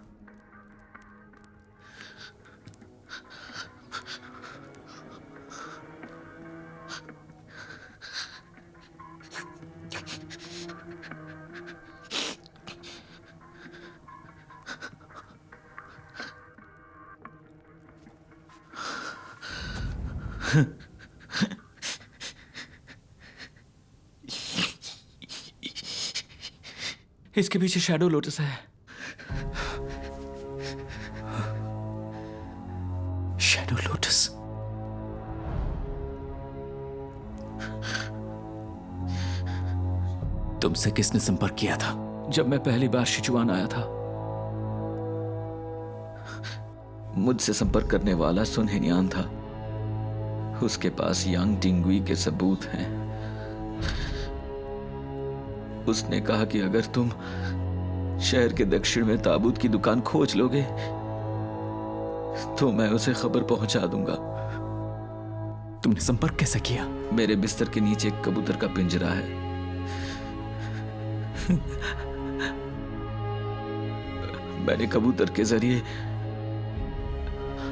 [SPEAKER 1] इसके पीछे शैडो लोटस है।
[SPEAKER 3] Shadow lotus. तुमसे किसने संपर्क किया था?
[SPEAKER 1] जब मैं पहली बार सिचुआन आया था।
[SPEAKER 4] मुझसे संपर्क करने वाला सुन हिनियान था। उसके पास यांग टिंगुई के सबूत हैं। उसने कहा कि अगर तुम शहर के दक्षिण में ताबूत की दुकान खोज लोगे तो मैं उसे खबर पहुंचा दूंगा।
[SPEAKER 3] तुमने संपर्क कैसे किया?
[SPEAKER 4] मेरे बिस्तर के नीचे एक कबूतर का पिंजरा है। मैंने कबूतर के जरिए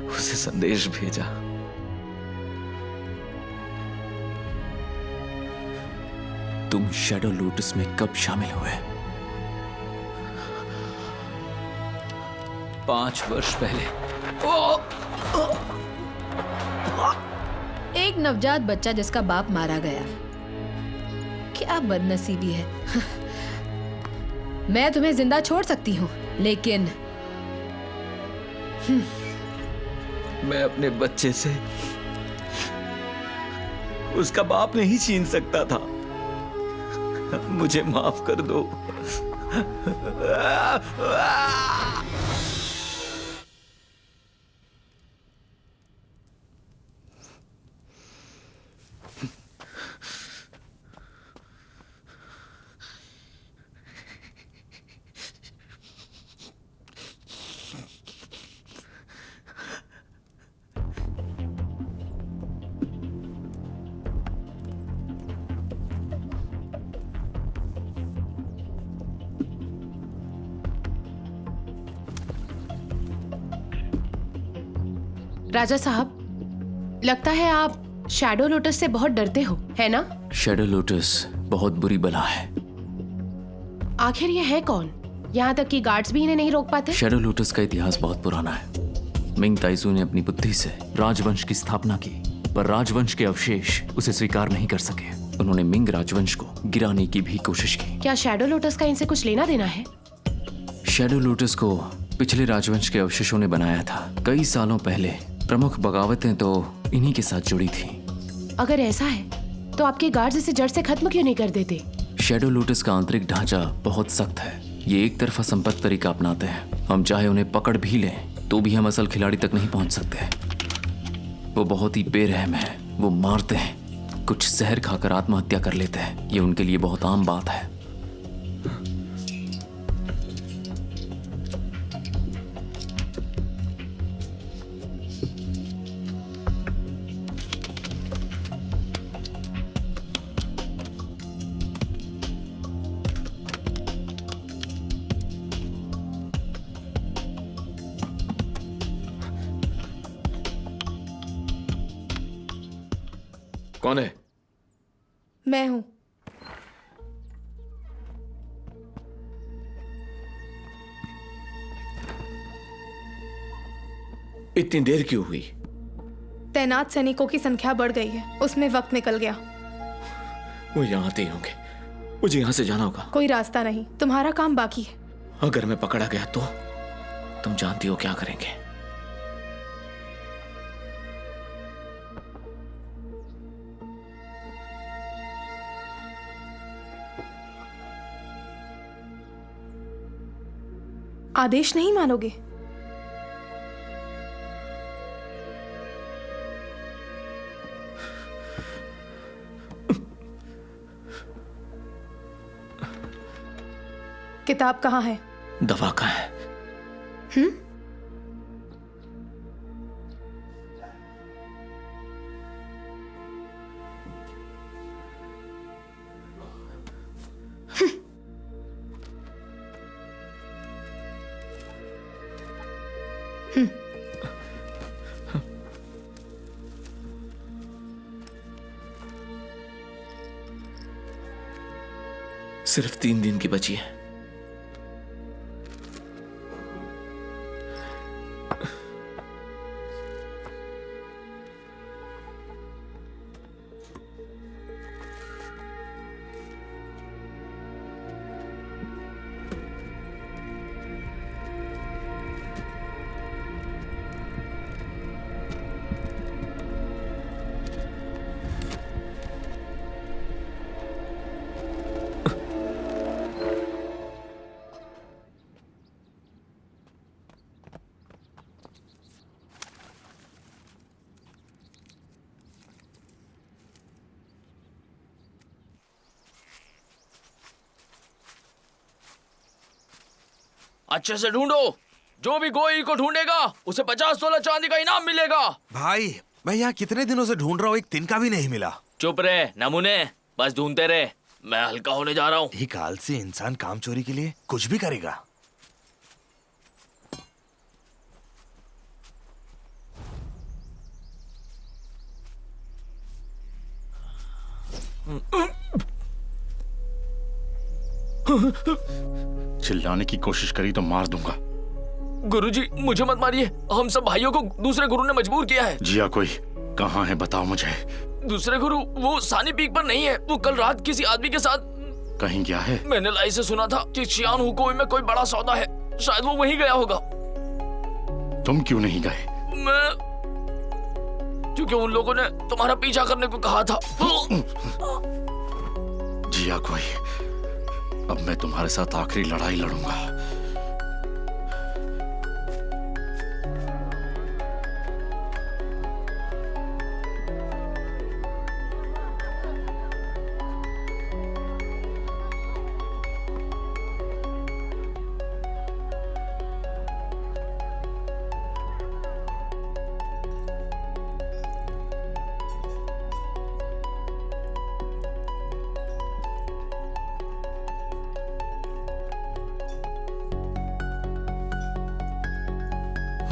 [SPEAKER 4] उसे संदेश भेजा।
[SPEAKER 3] तुम शैडो लोटस में कब शामिल हुए?
[SPEAKER 1] 5 वर्ष पहले।
[SPEAKER 9] एक नवजात बच्चा जिसका बाप मारा गया। क्या बदनसीबी है। मैं तुम्हें जिंदा छोड़ सकती हूँ, लेकिन
[SPEAKER 4] मैं अपने बच्चे से उसका बाप नहीं छीन सकता था। मुझे माफ कर दो।
[SPEAKER 10] राजा साहब, लगता है आप शैडो लोटस से बहुत डरते हो, है ना?
[SPEAKER 3] शैडो लोटस बहुत बुरी बला है।
[SPEAKER 10] आखिर ये है कौन? यहाँ तक कि गार्ड्स भी इन्हें नहीं रोक पाते।
[SPEAKER 3] शैडो लोटस का इतिहास बहुत पुराना है। मिंग ताइजू ने अपनी बुद्धि से राजवंश की स्थापना की, पर राजवंश के अवशेष उसे स्वीकार नहीं कर सके। उन्होंने मिंग राजवंश को गिराने की भी कोशिश की।
[SPEAKER 10] क्या शैडो लोटस का इनसे कुछ लेना देना है?
[SPEAKER 3] शैडो लोटस को पिछले राजवंश के अवशेषों ने बनाया था। कई सालों पहले प्रमुख बगावतें तो इन्हीं के साथ जुड़ी थी।
[SPEAKER 10] अगर ऐसा है तो आपके गार्ड्स इसे जड़ से खत्म क्यों नहीं कर देते?
[SPEAKER 3] शैडो लोटस का आंतरिक ढांचा बहुत सख्त है। ये एक तरफा संपर्क तरीका अपनाते हैं। हम चाहे उन्हें पकड़ भी लें तो भी हम असल खिलाड़ी तक नहीं पहुंच सकते। वो बहुत ही बेरहम है। वो मारते हैं, कुछ जहर खाकर आत्महत्या कर लेते हैं। ये उनके लिए बहुत आम बात है।
[SPEAKER 1] कौन है?
[SPEAKER 2] मैं हूं।
[SPEAKER 4] इतनी देर क्यों हुई?
[SPEAKER 2] तैनात सैनिकों की संख्या बढ़ गई है, उसमें वक्त निकल गया।
[SPEAKER 4] वो यहाँ आते ही होंगे, मुझे यहाँ से जाना होगा।
[SPEAKER 2] कोई रास्ता नहीं, तुम्हारा काम बाकी है।
[SPEAKER 4] अगर मैं पकड़ा गया तो तुम जानती हो क्या करेंगे।
[SPEAKER 2] आदेश नहीं मानोगे? किताब कहाँ है?
[SPEAKER 4] दवा कहाँ है? सिर्फ 3 दिन की बची है।
[SPEAKER 1] अच्छे से ढूंढो, जो भी गोई को ढूंढेगा उसे 50 तोला चांदी का इनाम मिलेगा।
[SPEAKER 14] भाई मैं यहाँ कितने दिनों से ढूंढ रहा हूँ, एक दिन का भी नहीं मिला।
[SPEAKER 1] चुप रहे नमूने, बस ढूंढते रहे, मैं हल्का होने जा रहा हूँ।
[SPEAKER 14] एक आलसी इंसान काम चोरी के लिए कुछ भी करेगा।
[SPEAKER 13] चिल्लाने की कोशिश करी तो मार दूंगा।
[SPEAKER 1] गुरुजी मुझे मत मारिए, हम सब भाइयों को दूसरे गुरु ने मजबूर किया है।
[SPEAKER 13] जिया कोई कहाँ है बताओ मुझे।
[SPEAKER 1] दूसरे गुरु वो सानी पीक पर नहीं है, वो कल रात किसी आदमी के साथ
[SPEAKER 13] कहीं गया है।
[SPEAKER 1] मैंने लाई से सुना था कि शियान हुकोई में कोई बड़ा सौदा है, शायद वो वहीं गया होगा।
[SPEAKER 13] तुम क्यों नहीं गए?
[SPEAKER 1] मैं क्योंकि उन लोगों ने तुम्हारा पीछा करने को कहा था।
[SPEAKER 13] जिया कोई, अब मैं तुम्हारे साथ आखिरी लड़ाई लड़ूंगा।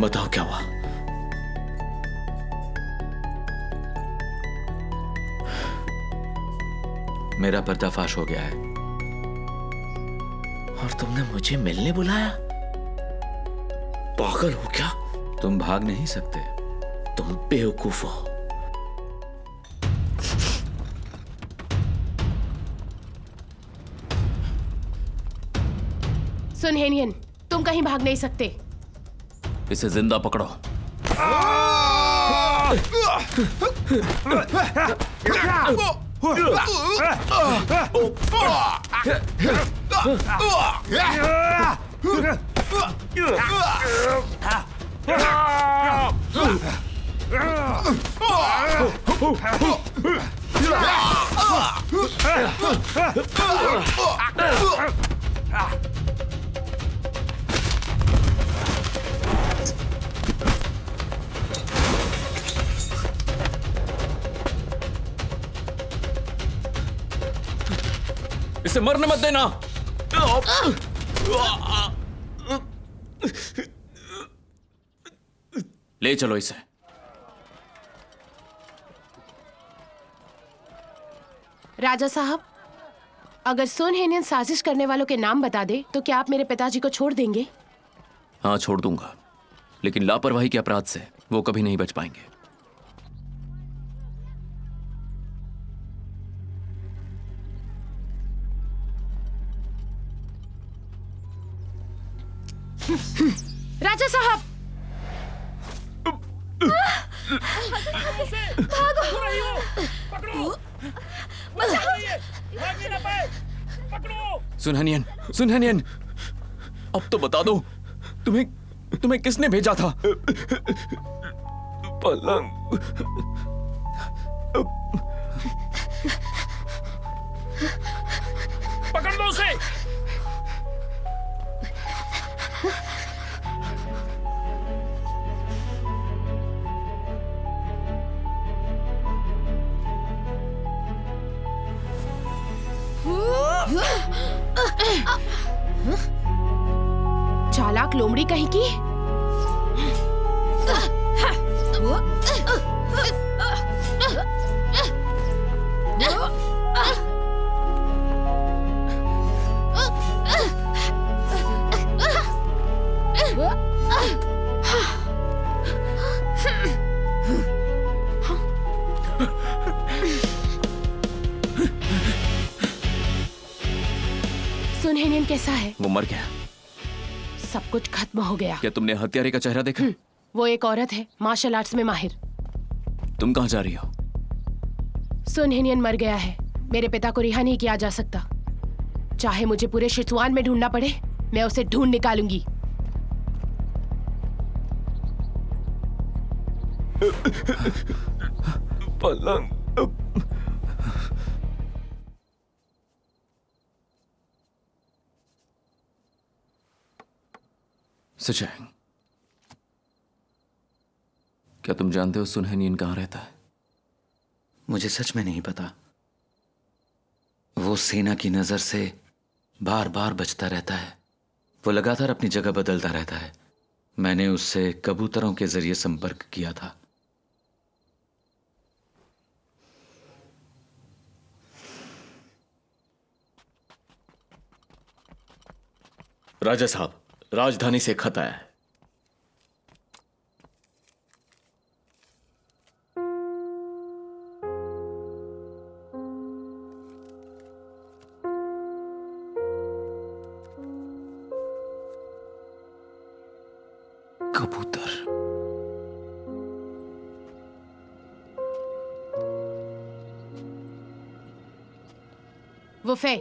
[SPEAKER 4] बताओ क्या हुआ? मेरा पर्दाफाश हो गया है और तुमने मुझे मिलने बुलाया। पागल हो क्या? तुम भाग नहीं सकते, तुम बेवकूफ हो।
[SPEAKER 10] सुन हेनियन, तुम कहीं भाग नहीं सकते।
[SPEAKER 3] इसे जिंदा पकड़ो। इसे मरने मत देना। ले चलो इसे।
[SPEAKER 10] राजा साहब, अगर सुन हेनियन साजिश करने वालों के नाम बता दे तो क्या आप मेरे पिताजी को छोड़ देंगे?
[SPEAKER 3] हाँ छोड़ दूंगा, लेकिन लापरवाही के अपराध से वो कभी नहीं बच पाएंगे।
[SPEAKER 10] राजा साहब,
[SPEAKER 3] सुनहनियन, सुनहनियन, अब तो बता दो, तुम्हें किसने भेजा था?
[SPEAKER 1] पलंग। पकड़ लो उसे।
[SPEAKER 10] चालाक लोमड़ी कहीं की। सुनहेनियन कैसा है?
[SPEAKER 3] वो मर गया।
[SPEAKER 10] सब कुछ खत्म हो गया।
[SPEAKER 3] क्या तुमने हत्यारे का चेहरा देखा?
[SPEAKER 10] वो एक औरत है, मार्शल आर्ट्स में माहिर।
[SPEAKER 3] तुम कहाँ जा रही हो?
[SPEAKER 10] सुनहेनियन मर गया है। मेरे पिता को रिहा नहीं किया जा सकता। चाहे मुझे पूरे शिचुआन में ढूंढना पड़े, मैं उसे ढूंढ निकालूंगी।
[SPEAKER 1] पलंग।
[SPEAKER 3] सच है। क्या तुम जानते हो सुनहनियन कहाँ रहता है?
[SPEAKER 4] मुझे सच में नहीं पता। वो सेना की नजर से बार बार बचता रहता है। वो लगातार अपनी जगह बदलता रहता है। मैंने उससे कबूतरों के जरिए संपर्क किया था।
[SPEAKER 8] राजा साहब, राजधानी से खत आया है।
[SPEAKER 3] कबूतर।
[SPEAKER 10] वुफे,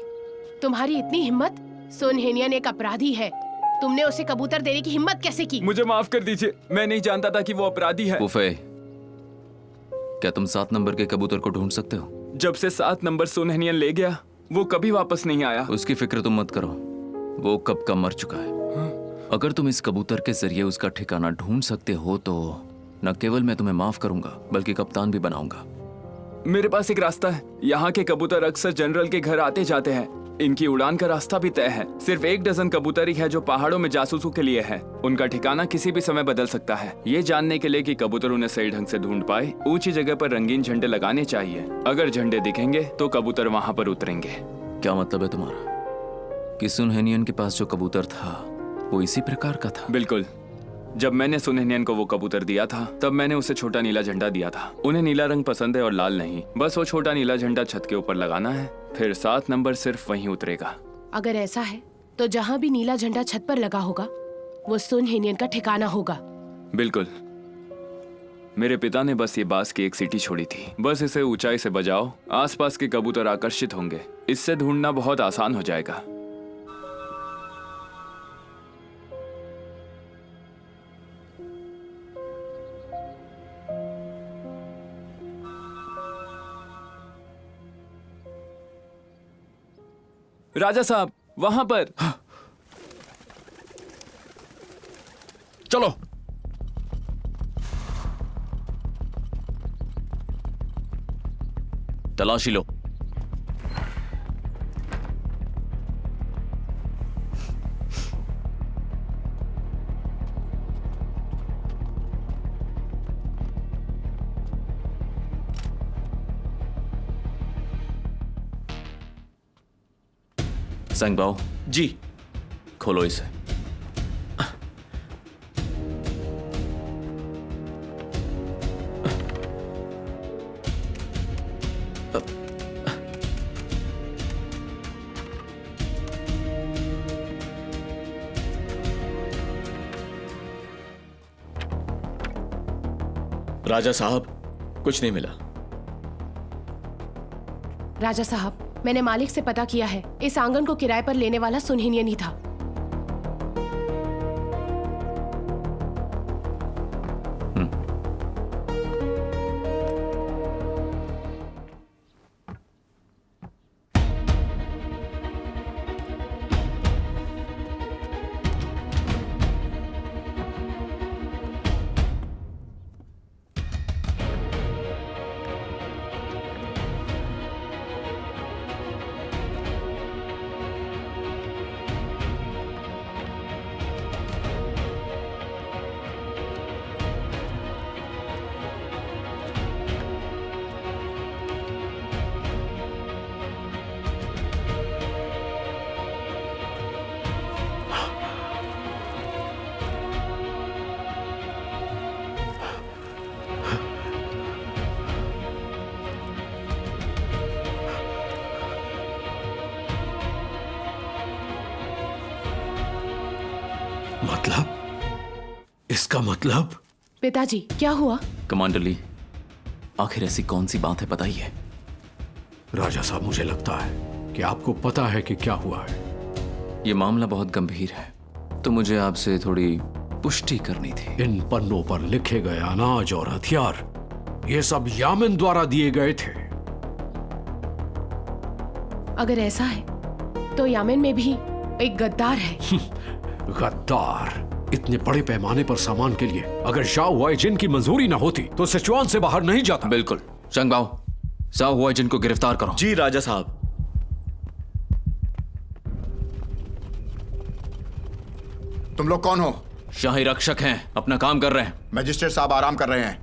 [SPEAKER 10] तुम्हारी इतनी हिम्मत? सुनहेनियन एक अपराधी है। तुमने उसे कबूतर देने की हिम्मत कैसे की?
[SPEAKER 1] मुझे माफ कर दीजिए, मैं नहीं जानता था कि वो अपराधी है।
[SPEAKER 3] वुफे, क्या तुम 7 नंबर के कबूतर को ढूंढ सकते हो?
[SPEAKER 1] जब से 7 नंबर सुनहनियन ले गया, वो कभी वापस नहीं आया।
[SPEAKER 3] उसकी फिक्र तुम मत करो, वो कब का मर चुका है। अगर तुम इस कबूतर के जरिए उसका ठिकाना ढूंढ सकते हो तो न केवल मैं तुम्हें माफ करूंगा बल्कि कप्तान भी बनाऊंगा।
[SPEAKER 1] मेरे पास एक रास्ता है। यहाँ के कबूतर अक्सर जनरल के घर आते जाते हैं। इनकी उड़ान का रास्ता भी तय है। सिर्फ 1 डजन कबूतर ही है जो पहाड़ों में जासूसों के लिए है। उनका ठिकाना किसी भी समय बदल सकता है। ये जानने के लिए कि कबूतर उन्हें सही ढंग से ढूंढ पाए, ऊंची जगह पर रंगीन झंडे लगाने चाहिए। अगर झंडे दिखेंगे तो कबूतर वहाँ पर उतरेंगे।
[SPEAKER 3] क्या मतलब है तुम्हारा? कि सुनहनियन के पास जो कबूतर था वो इसी प्रकार का था?
[SPEAKER 1] बिल्कुल। जब मैंने सुनहनियन को वो कबूतर दिया था तब मैंने उसे छोटा नीला झंडा दिया था। उन्हें नीला रंग पसंद है और लाल नहीं। बस वो छोटा नीला झंडा छत के ऊपर लगाना है, फिर 7 नंबर सिर्फ वहीं उतरेगा।
[SPEAKER 10] अगर ऐसा है तो जहाँ भी नीला झंडा छत पर लगा होगा वो सुनहेनियन का ठिकाना होगा।
[SPEAKER 1] बिल्कुल। मेरे पिता ने बस ये बांस की एक सीटी छोड़ी थी। बस इसे ऊंचाई से बजाओ, आसपास के कबूतर आकर्षित होंगे। इससे ढूंढना बहुत आसान हो जाएगा। राजा साहब, वहां पर।
[SPEAKER 3] चलो। तलाशी लो। संगबाओ
[SPEAKER 8] जी।
[SPEAKER 3] खोलो इसे।
[SPEAKER 12] राजा साहब, कुछ नहीं मिला।
[SPEAKER 10] राजा साहब, मैंने मालिक से पता किया है, इस आंगन को किराए पर लेने वाला सुनहिनियन ही था।
[SPEAKER 6] इसका मतलब?
[SPEAKER 10] पिताजी, क्या हुआ?
[SPEAKER 3] कमांडर ली, आखिर ऐसी कौन सी बात है, बताइए।
[SPEAKER 6] राजा साहब, मुझे लगता है कि आपको पता है कि क्या हुआ है।
[SPEAKER 3] ये मामला बहुत गंभीर है, तो मुझे आपसे थोड़ी पुष्टि करनी थी।
[SPEAKER 6] इन पन्नों पर लिखे गए अनाज और हथियार, ये सब यामिन द्वारा दिए गए थे।
[SPEAKER 10] अगर ऐसा है तो यामिन में भी एक गद्दार है।
[SPEAKER 6] गद्दार? इतने बड़े पैमाने पर सामान के लिए अगर शाओ हुआइजिन की मंजूरी न होती तो सिचुआन से बाहर नहीं जाता।
[SPEAKER 3] बिल्कुल। चंगबाओ, शाओ हुआइजिन को गिरफ्तार करो।
[SPEAKER 12] जी राजा साहब।
[SPEAKER 7] तुम लोग कौन हो?
[SPEAKER 3] शाही रक्षक हैं, अपना काम कर रहे हैं।
[SPEAKER 7] मजिस्ट्रेट साहब आराम कर रहे हैं।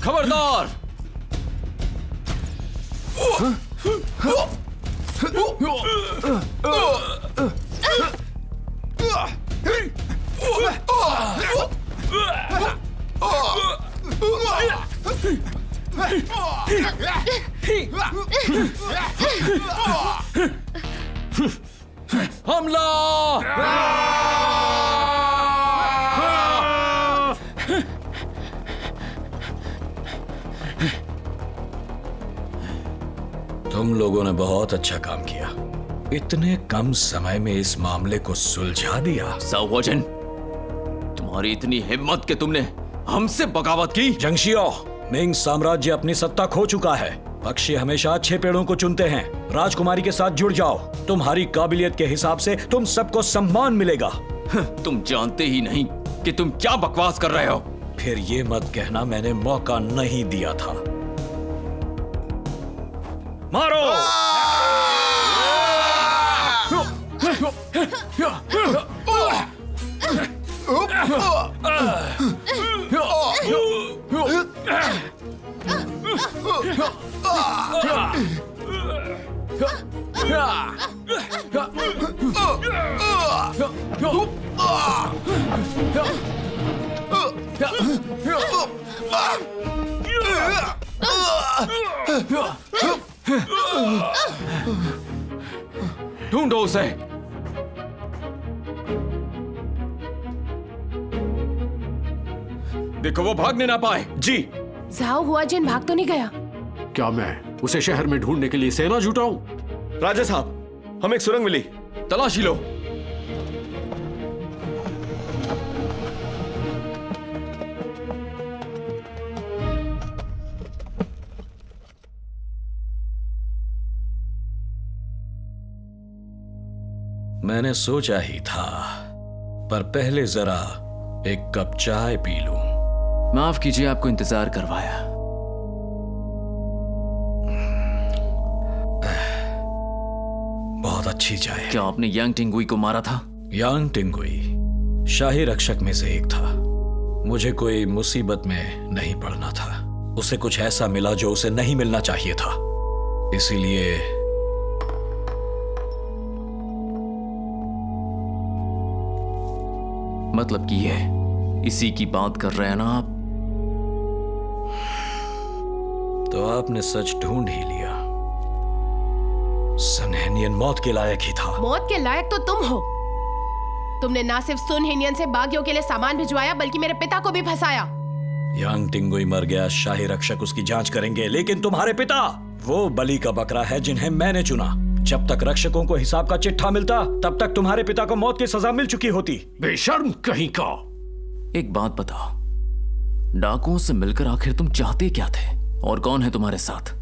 [SPEAKER 3] खबरदार! हमला!
[SPEAKER 8] तुम लोगों ने बहुत अच्छा काम किया, इतने कम समय में इस मामले को सुलझा दिया।
[SPEAKER 3] शाओ हुआइजिन, तुम्हारी इतनी हिम्मत कि तुमने हमसे बगावत की।
[SPEAKER 8] जंगशियो, मिंग साम्राज्य अपनी सत्ता खो चुका है। पक्षी हमेशा अच्छे पेड़ों को चुनते हैं। राजकुमारी के साथ जुड़ जाओ, तुम्हारी काबिलियत के हिसाब से तुम सबको सम्मान मिलेगा।
[SPEAKER 3] तुम जानते ही नहीं कि तुम क्या बकवास कर रहे हो।
[SPEAKER 8] फिर ये मत कहना मैंने मौका नहीं दिया था। मारो!
[SPEAKER 3] ढूंढो उसे। देखो वो भागने ना पाए। जी।
[SPEAKER 10] शाओ हुआइजिन भाग तो नहीं गया?
[SPEAKER 6] क्या मैं उसे शहर में ढूंढने के लिए सेना जुटाऊं?
[SPEAKER 12] राजा साहब, हमें एक सुरंग मिली,
[SPEAKER 3] तलाशी लो।
[SPEAKER 8] मैंने सोचा ही था, पर पहले जरा एक कप चाय पी लूं।
[SPEAKER 3] माफ कीजिए, आपको इंतजार करवाया।
[SPEAKER 8] बहुत अच्छी चाय।
[SPEAKER 3] क्या आपने यांग टिंगुई को मारा था?
[SPEAKER 8] यांग टिंगुई शाही रक्षक में से एक था। मुझे कोई मुसीबत में नहीं पड़ना था। उसे कुछ ऐसा मिला जो उसे नहीं मिलना चाहिए था, इसीलिए
[SPEAKER 3] मतलब कि ये इसी की बात कर रहे हैं ना आप?
[SPEAKER 8] तो आपने सच ढूंढ ही लिया। सन हेनियन मौत के लायक ही था।
[SPEAKER 10] मौत के लायक तो तुम हो। तुमने ना सिर्फ सुन हेनियन से बागियों के लिए सामान भिजवाया बल्कि मेरे पिता को भी फंसाया।
[SPEAKER 8] यांग टिंगुई मर गया, शाही रक्षक उसकी जांच करेंगे, लेकिन तुम्हारे पिता वो बलि का बकरा है जिन्हें मैंने चुना। जब तक रक्षकों को हिसाब का चिट्ठा मिलता तब तक तुम्हारे पिता को मौत की सजा मिल चुकी होती।
[SPEAKER 6] बेशर्म कहीं का।
[SPEAKER 3] एक बात बताओ, डाकुओं से मिलकर आखिर तुम चाहते क्या थे और कौन है तुम्हारे साथ?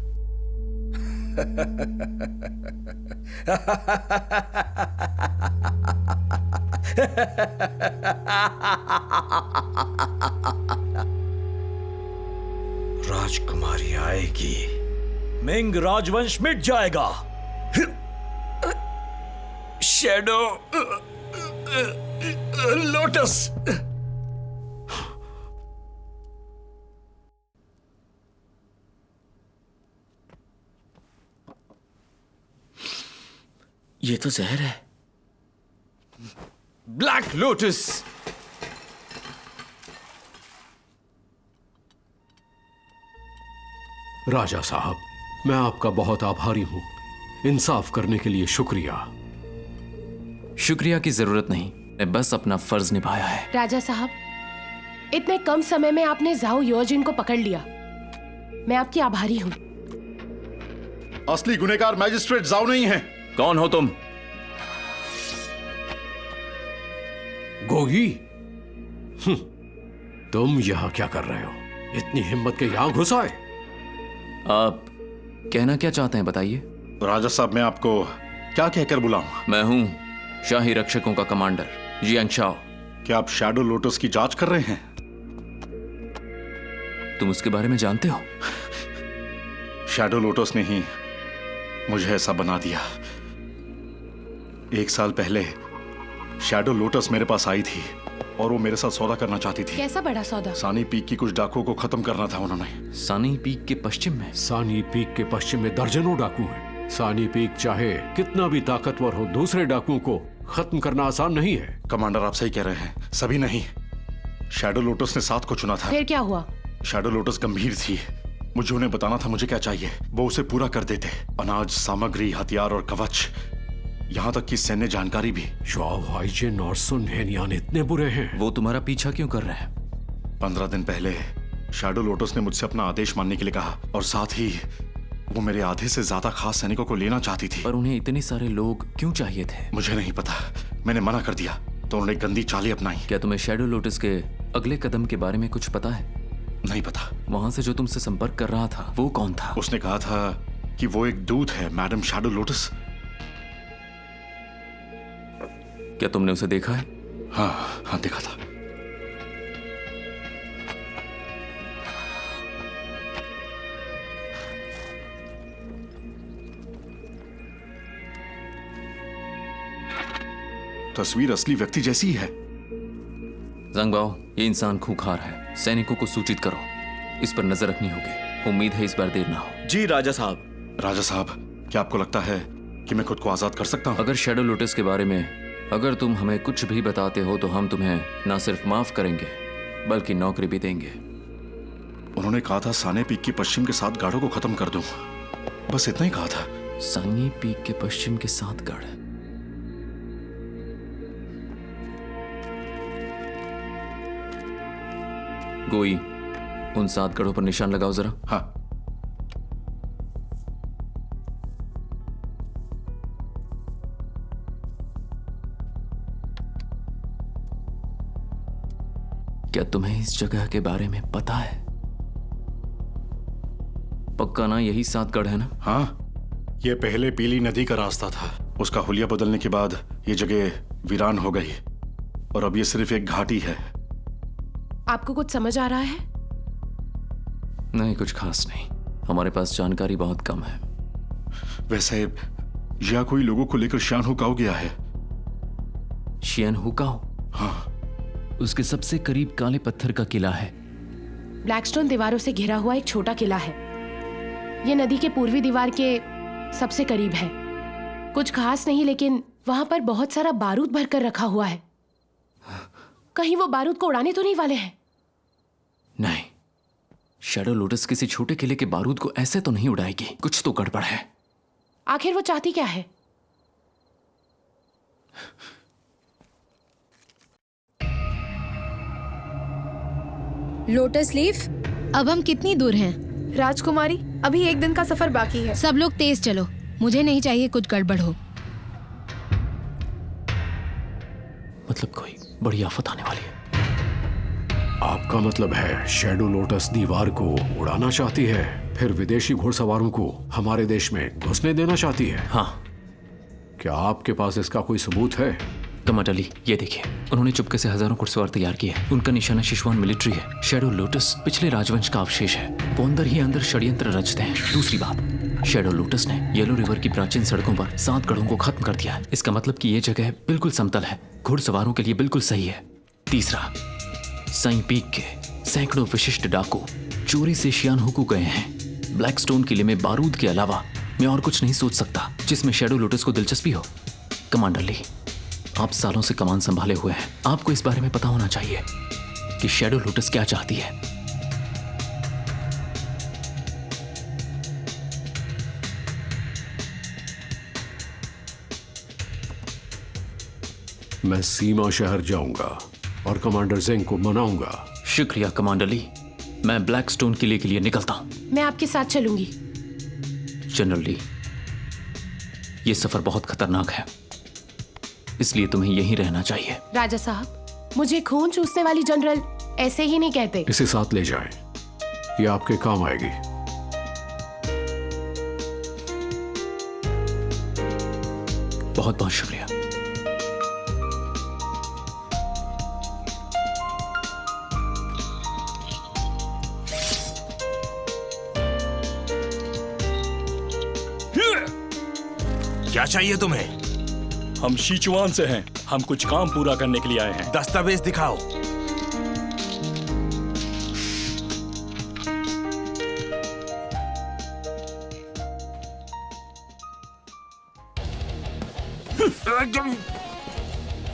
[SPEAKER 8] राजकुमारी आएगी, मिंग राजवंश मिट जाएगा। Shadow lotus.
[SPEAKER 4] ये तो जहर है।
[SPEAKER 1] Black lotus.
[SPEAKER 6] राजा साहब, मैं आपका बहुत आभारी हूं। इंसाफ करने के लिए शुक्रिया।
[SPEAKER 3] शुक्रिया की जरूरत नहीं, मैं बस अपना फर्ज निभाया है।
[SPEAKER 10] राजा साहब, इतने कम समय में आपने जाओ योजिन को पकड़ लिया। मैं आपकी आभारी हूं।
[SPEAKER 13] असली गुनहगार मैजिस्ट्रेट जाओ नहीं है।
[SPEAKER 3] कौन हो तुम?
[SPEAKER 6] गोगी, तुम यहां क्या कर रहे हो? इतनी हिम्मत के यहां घुस आए?
[SPEAKER 3] आप कहना क्या चाहते हैं, बताइए।
[SPEAKER 13] राजा साहब, मैं आपको क्या कहकर बुलाऊं?
[SPEAKER 3] मैं हूं शाही रक्षकों का कमांडर जियांग शाओ।
[SPEAKER 13] क्या आप शैडो लोटस की जांच कर रहे हैं?
[SPEAKER 3] तुम उसके बारे में जानते हो?
[SPEAKER 13] शैडो लोटस ने ही मुझे ऐसा बना दिया। 1 साल पहले शैडो लोटस मेरे पास आई थी और वो मेरे साथ सौदा करना चाहती थी।
[SPEAKER 10] कैसा बड़ा सौदा?
[SPEAKER 13] सानी पीक की कुछ डाकुओं को खत्म करना था उन्होंने।
[SPEAKER 3] सानी पीक के पश्चिम में?
[SPEAKER 6] सानी पीक के पश्चिम में दर्जनों डाकू हैं। सानी पीक चाहे कितना भी ताकतवर हो, दूसरे डाकुओं को खत्म करना आसान नहीं है।
[SPEAKER 13] कमांडर, आप सही कह रहे हैं। सभी नहीं, शैडो लोटस ने 7 को चुना था।
[SPEAKER 10] फिर क्या हुआ?
[SPEAKER 13] शैडो लोटस गंभीर थी। मुझे उन्हें बताना था मुझे क्या चाहिए, वो उसे पूरा कर देते। अनाज, सामग्री, हथियार और कवच, यहाँ तक कि सैन्य जानकारी भी।
[SPEAKER 6] शाओ हाइजिन और सुन हेनियन इतने बुरे हैं।
[SPEAKER 3] वो तुम्हारा पीछा क्यों कर रहे हैं?
[SPEAKER 13] 15 दिन पहले शैडो लोटस ने मुझसे अपना आदेश मानने के लिए कहा और साथ ही वो मेरे आधे से ज्यादा खास सैनिकों को लेना चाहती थी।
[SPEAKER 3] पर उन्हें इतने सारे लोग क्यों चाहिए थे?
[SPEAKER 13] मुझे नहीं पता, मैंने मना कर दिया तो उन्होंने गंदी चालें अपनाई।
[SPEAKER 3] क्या तुम्हें शैडो लोटस के अगले कदम के बारे में कुछ पता है?
[SPEAKER 13] नहीं पता।
[SPEAKER 3] वहां से जो तुमसे संपर्क कर रहा था वो कौन था?
[SPEAKER 13] उसने कहा था कि वो एक दूत है, मैडम शैडो लोटस।
[SPEAKER 3] क्या तुमने उसे देखा है?
[SPEAKER 13] हाँ, देखा था। तस्वीर असली व्यक्ति जैसी ही है।
[SPEAKER 3] ज़ंगबाओ, ये इंसान खूंखार है। सैनिकों को सूचित करो, इस पर नजर रखनी होगी। उम्मीद है इस बार देर ना हो।
[SPEAKER 4] जी राजा साहब।
[SPEAKER 13] राजा साहब, क्या आपको लगता है कि मैं खुद को आजाद कर सकता हूँ?
[SPEAKER 3] अगर शैडो लोटस के बारे में अगर तुम हमें कुछ भी बताते हो तो हम तुम्हें ना सिर्फ माफ करेंगे बल्कि नौकरी भी देंगे।
[SPEAKER 13] उन्होंने कहा था साने पीक के पश्चिम के 7 गाढ़ों को खत्म कर दूं। बस इतना ही कहा था।
[SPEAKER 3] सानी पीक के पश्चिम के 7 गाढ़? गोई, उन 7 गढ़ों पर निशान लगाओ जरा।
[SPEAKER 13] हाँ।
[SPEAKER 3] क्या तुम्हें इस जगह के बारे में पता है? पक्का ना यही 7 गढ़ है ना?
[SPEAKER 13] हाँ, ये पहले पीली नदी का रास्ता था। उसका हुलिया बदलने के बाद ये जगह वीरान हो गई और अब ये सिर्फ एक घाटी है।
[SPEAKER 10] आपको कुछ समझ आ रहा है?
[SPEAKER 3] नहीं, कुछ खास नहीं। हमारे पास जानकारी बहुत कम है।
[SPEAKER 13] वैसे या कोई लोगों को लेकर शियान हुकाओ गया है।
[SPEAKER 3] शियान हुकाओ?
[SPEAKER 13] हाँ।
[SPEAKER 3] उसके सबसे करीब काले पत्थर का किला है।
[SPEAKER 10] ब्लैकस्टोन दीवारों से घिरा हुआ एक छोटा किला है। यह नदी के पूर्वी दीवार के सबसे करीब है। कुछ खास नहीं, लेकिन वहां पर बहुत सारा बारूद भरकर रखा हुआ है। कहीं वो बारूद को उड़ाने तो नहीं वाले हैं?
[SPEAKER 3] नहीं, शैडो लोटस किसी छोटे किले के बारूद को ऐसे तो नहीं उड़ाएगी, कुछ तो गड़बड़ है।
[SPEAKER 10] आखिर वो चाहती क्या है?
[SPEAKER 9] लोटस लीफ, अब हम कितनी दूर हैं?
[SPEAKER 2] राजकुमारी, अभी 1 दिन का सफर बाकी है।
[SPEAKER 9] सब लोग तेज चलो, मुझे नहीं चाहिए कुछ गड़बड़ हो।
[SPEAKER 3] मतलब कोई बड़ी आफत आने वाली है।
[SPEAKER 6] आपका मतलब है शैडो लोटस दीवार को उड़ाना चाहती है, फिर विदेशी घुड़सवारों को हमारे देश में घुसने देना चाहती है?
[SPEAKER 3] हाँ।
[SPEAKER 6] क्या आपके पास इसका कोई सबूत है?
[SPEAKER 3] कमांडर ली, ये देखिए, उन्होंने चुपके से हजारों घुड़सवार तैयार किए हैं। उनका निशाना शिशुआन मिलिट्री है। शैडो लोटस पिछले राजवंश का अवशेष है। वो अंदर ही अंदर षड्यंत्र रचते हैं। दूसरी बात, शैडो लोटस ने येलो रिवर की प्राचीन सड़कों पर 7 गढ़ों को खत्म कर दिया है। इसका मतलब कि ये जगह बिल्कुल समतल है, घुड़सवारों के लिए बिल्कुल सही है। तीसरा, साइन पीक के सैकड़ों विशिष्ट डाकू चोरी से शियानहुकू गए हैं। ब्लैकस्टोन किले में बारूद के अलावा मैं और कुछ नहीं सोच सकता जिसमें शैडो लोटस को दिलचस्पी हो। कमांडर ली, आप सालों से कमान संभाले हुए हैं, आपको इस बारे में पता होना चाहिए कि शैडो लोटस क्या चाहती है।
[SPEAKER 6] मैं सीमा शहर जाऊंगा और कमांडर जेंग को मनाऊंगा।
[SPEAKER 3] शुक्रिया कमांडर ली, मैं ब्लैकस्टोन किले के लिए निकलता हूं।
[SPEAKER 10] मैं आपके साथ चलूंगी।
[SPEAKER 3] जनरल ली, यह सफर बहुत खतरनाक है, इसलिए तुम्हें यहीं रहना चाहिए।
[SPEAKER 10] राजा साहब, मुझे खून चूसने वाली जनरल ऐसे ही नहीं कहते।
[SPEAKER 6] इसे साथ ले जाएं, ये आपके काम आएगी।
[SPEAKER 3] बहुत बहुत शुक्रिया।
[SPEAKER 14] क्या चाहिए तुम्हें?
[SPEAKER 15] हम शिचुआन से हैं, हम कुछ काम पूरा करने के लिए आए हैं।
[SPEAKER 14] दस्तावेज दिखाओ।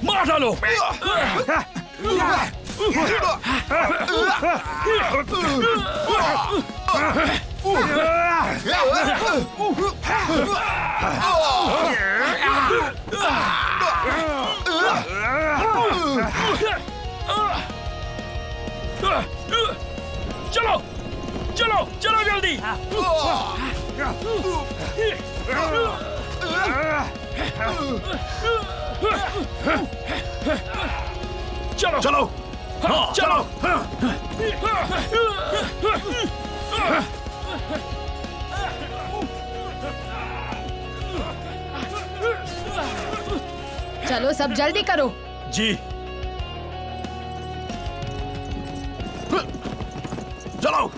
[SPEAKER 15] मार डालो। चलो चलो चलो जल्दी। चलो
[SPEAKER 14] चलो
[SPEAKER 15] हाँ, चलो।
[SPEAKER 9] चलो सब जल्दी करो।
[SPEAKER 15] जी।
[SPEAKER 14] चलो।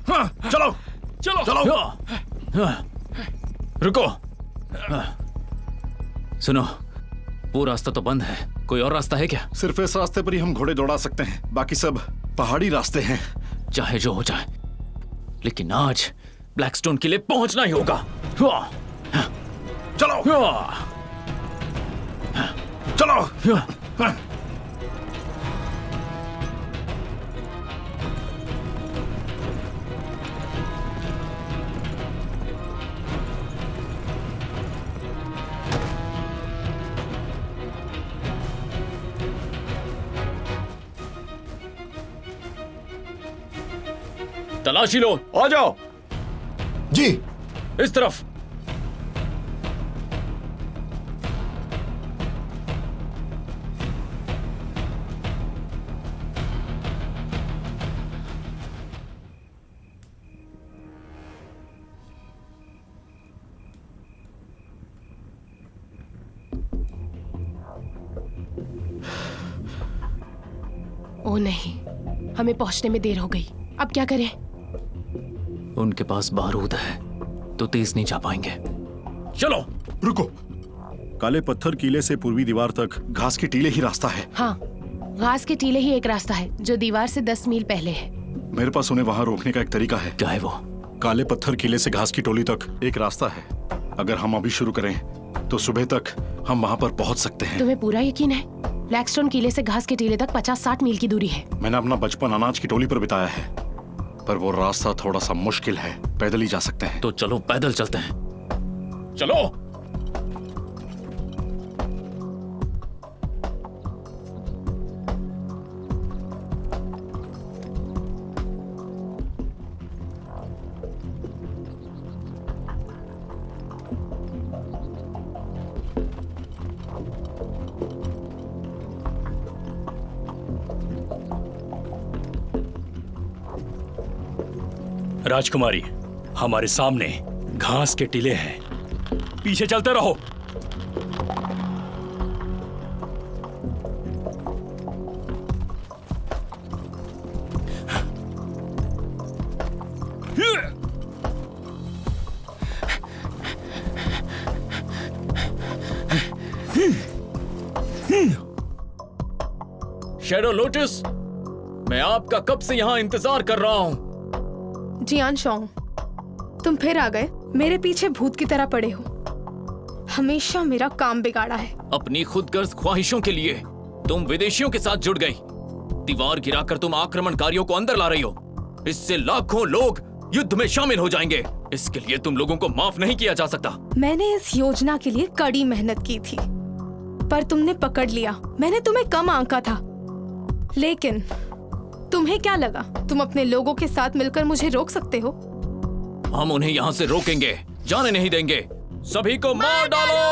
[SPEAKER 14] हाँ, चलो
[SPEAKER 15] चलो
[SPEAKER 14] चलो।
[SPEAKER 3] रुको, सुनो, वो रास्ता तो बंद है, कोई और रास्ता है क्या?
[SPEAKER 13] सिर्फ इस रास्ते पर ही हम घोड़े दौड़ा सकते हैं, बाकी सब पहाड़ी रास्ते हैं।
[SPEAKER 3] चाहे जो हो जाए, लेकिन आज ब्लैकस्टोन किले पहुंचना ही होगा।
[SPEAKER 14] चलो चलो।
[SPEAKER 3] तलाशी लो, आ जाओ।
[SPEAKER 7] जी।
[SPEAKER 3] इस तरफ।
[SPEAKER 10] ओ नहीं, हमें पहुंचने में देर हो गई। अब क्या करें?
[SPEAKER 3] उनके पास बारूद है तो तेज नहीं जा पाएंगे।
[SPEAKER 15] चलो।
[SPEAKER 13] रुको, काले पत्थर किले से पूर्वी दीवार तक घास के टीले ही रास्ता है।
[SPEAKER 10] हाँ, घास के टीले ही एक रास्ता है जो दीवार से 10 मील पहले है।
[SPEAKER 13] मेरे पास उन्हें वहां रोकने का एक तरीका है।
[SPEAKER 3] क्या है वो?
[SPEAKER 13] काले पत्थर किले से घास की टोली तक एक रास्ता है। अगर हम अभी शुरू करें तो सुबह तक हम वहां पर पहुंच सकते हैं।
[SPEAKER 10] तुम्हें पूरा यकीन है? ब्लैकस्टोन किले से घास के टीले तक 50-60 मील की दूरी है।
[SPEAKER 13] मैंने अपना बचपन अनाज की टोली पर बिताया है, पर वो रास्ता थोड़ा सा मुश्किल है। पैदल ही जा सकते हैं।
[SPEAKER 3] तो चलो पैदल चलते हैं। चलो।
[SPEAKER 15] राजकुमारी, हमारे सामने घास के टीले हैं, पीछे चलते रहो।
[SPEAKER 3] शैडो लोटस, मैं आपका कब से यहाँ इंतजार कर रहा हूँ।
[SPEAKER 2] जियान शोंग, तुम फिर आ गए। मेरे पीछे भूत की तरह पड़े हो। हमेशा मेरा काम बिगाड़ा है।
[SPEAKER 3] अपनी खुदगर्ज ख्वाहिशों के लिए तुम विदेशियों के साथ जुड़ गई। दीवार गिराकर तुम आक्रमणकारियों को अंदर ला रही हो। इससे लाखों लोग युद्ध में शामिल हो जाएंगे। इसके लिए तुम लोगों को माफ नहीं किया जा सकता।
[SPEAKER 2] मैंने इस योजना के लिए कड़ी मेहनत की थी, पर तुमने पकड़ लिया। मैंने तुम्हें कम आंका था, लेकिन तुम्हें क्या लगा तुम अपने लोगों के साथ मिलकर मुझे रोक सकते हो?
[SPEAKER 3] हम उन्हें यहाँ से रोकेंगे, जाने नहीं देंगे। सभी को मार डालो!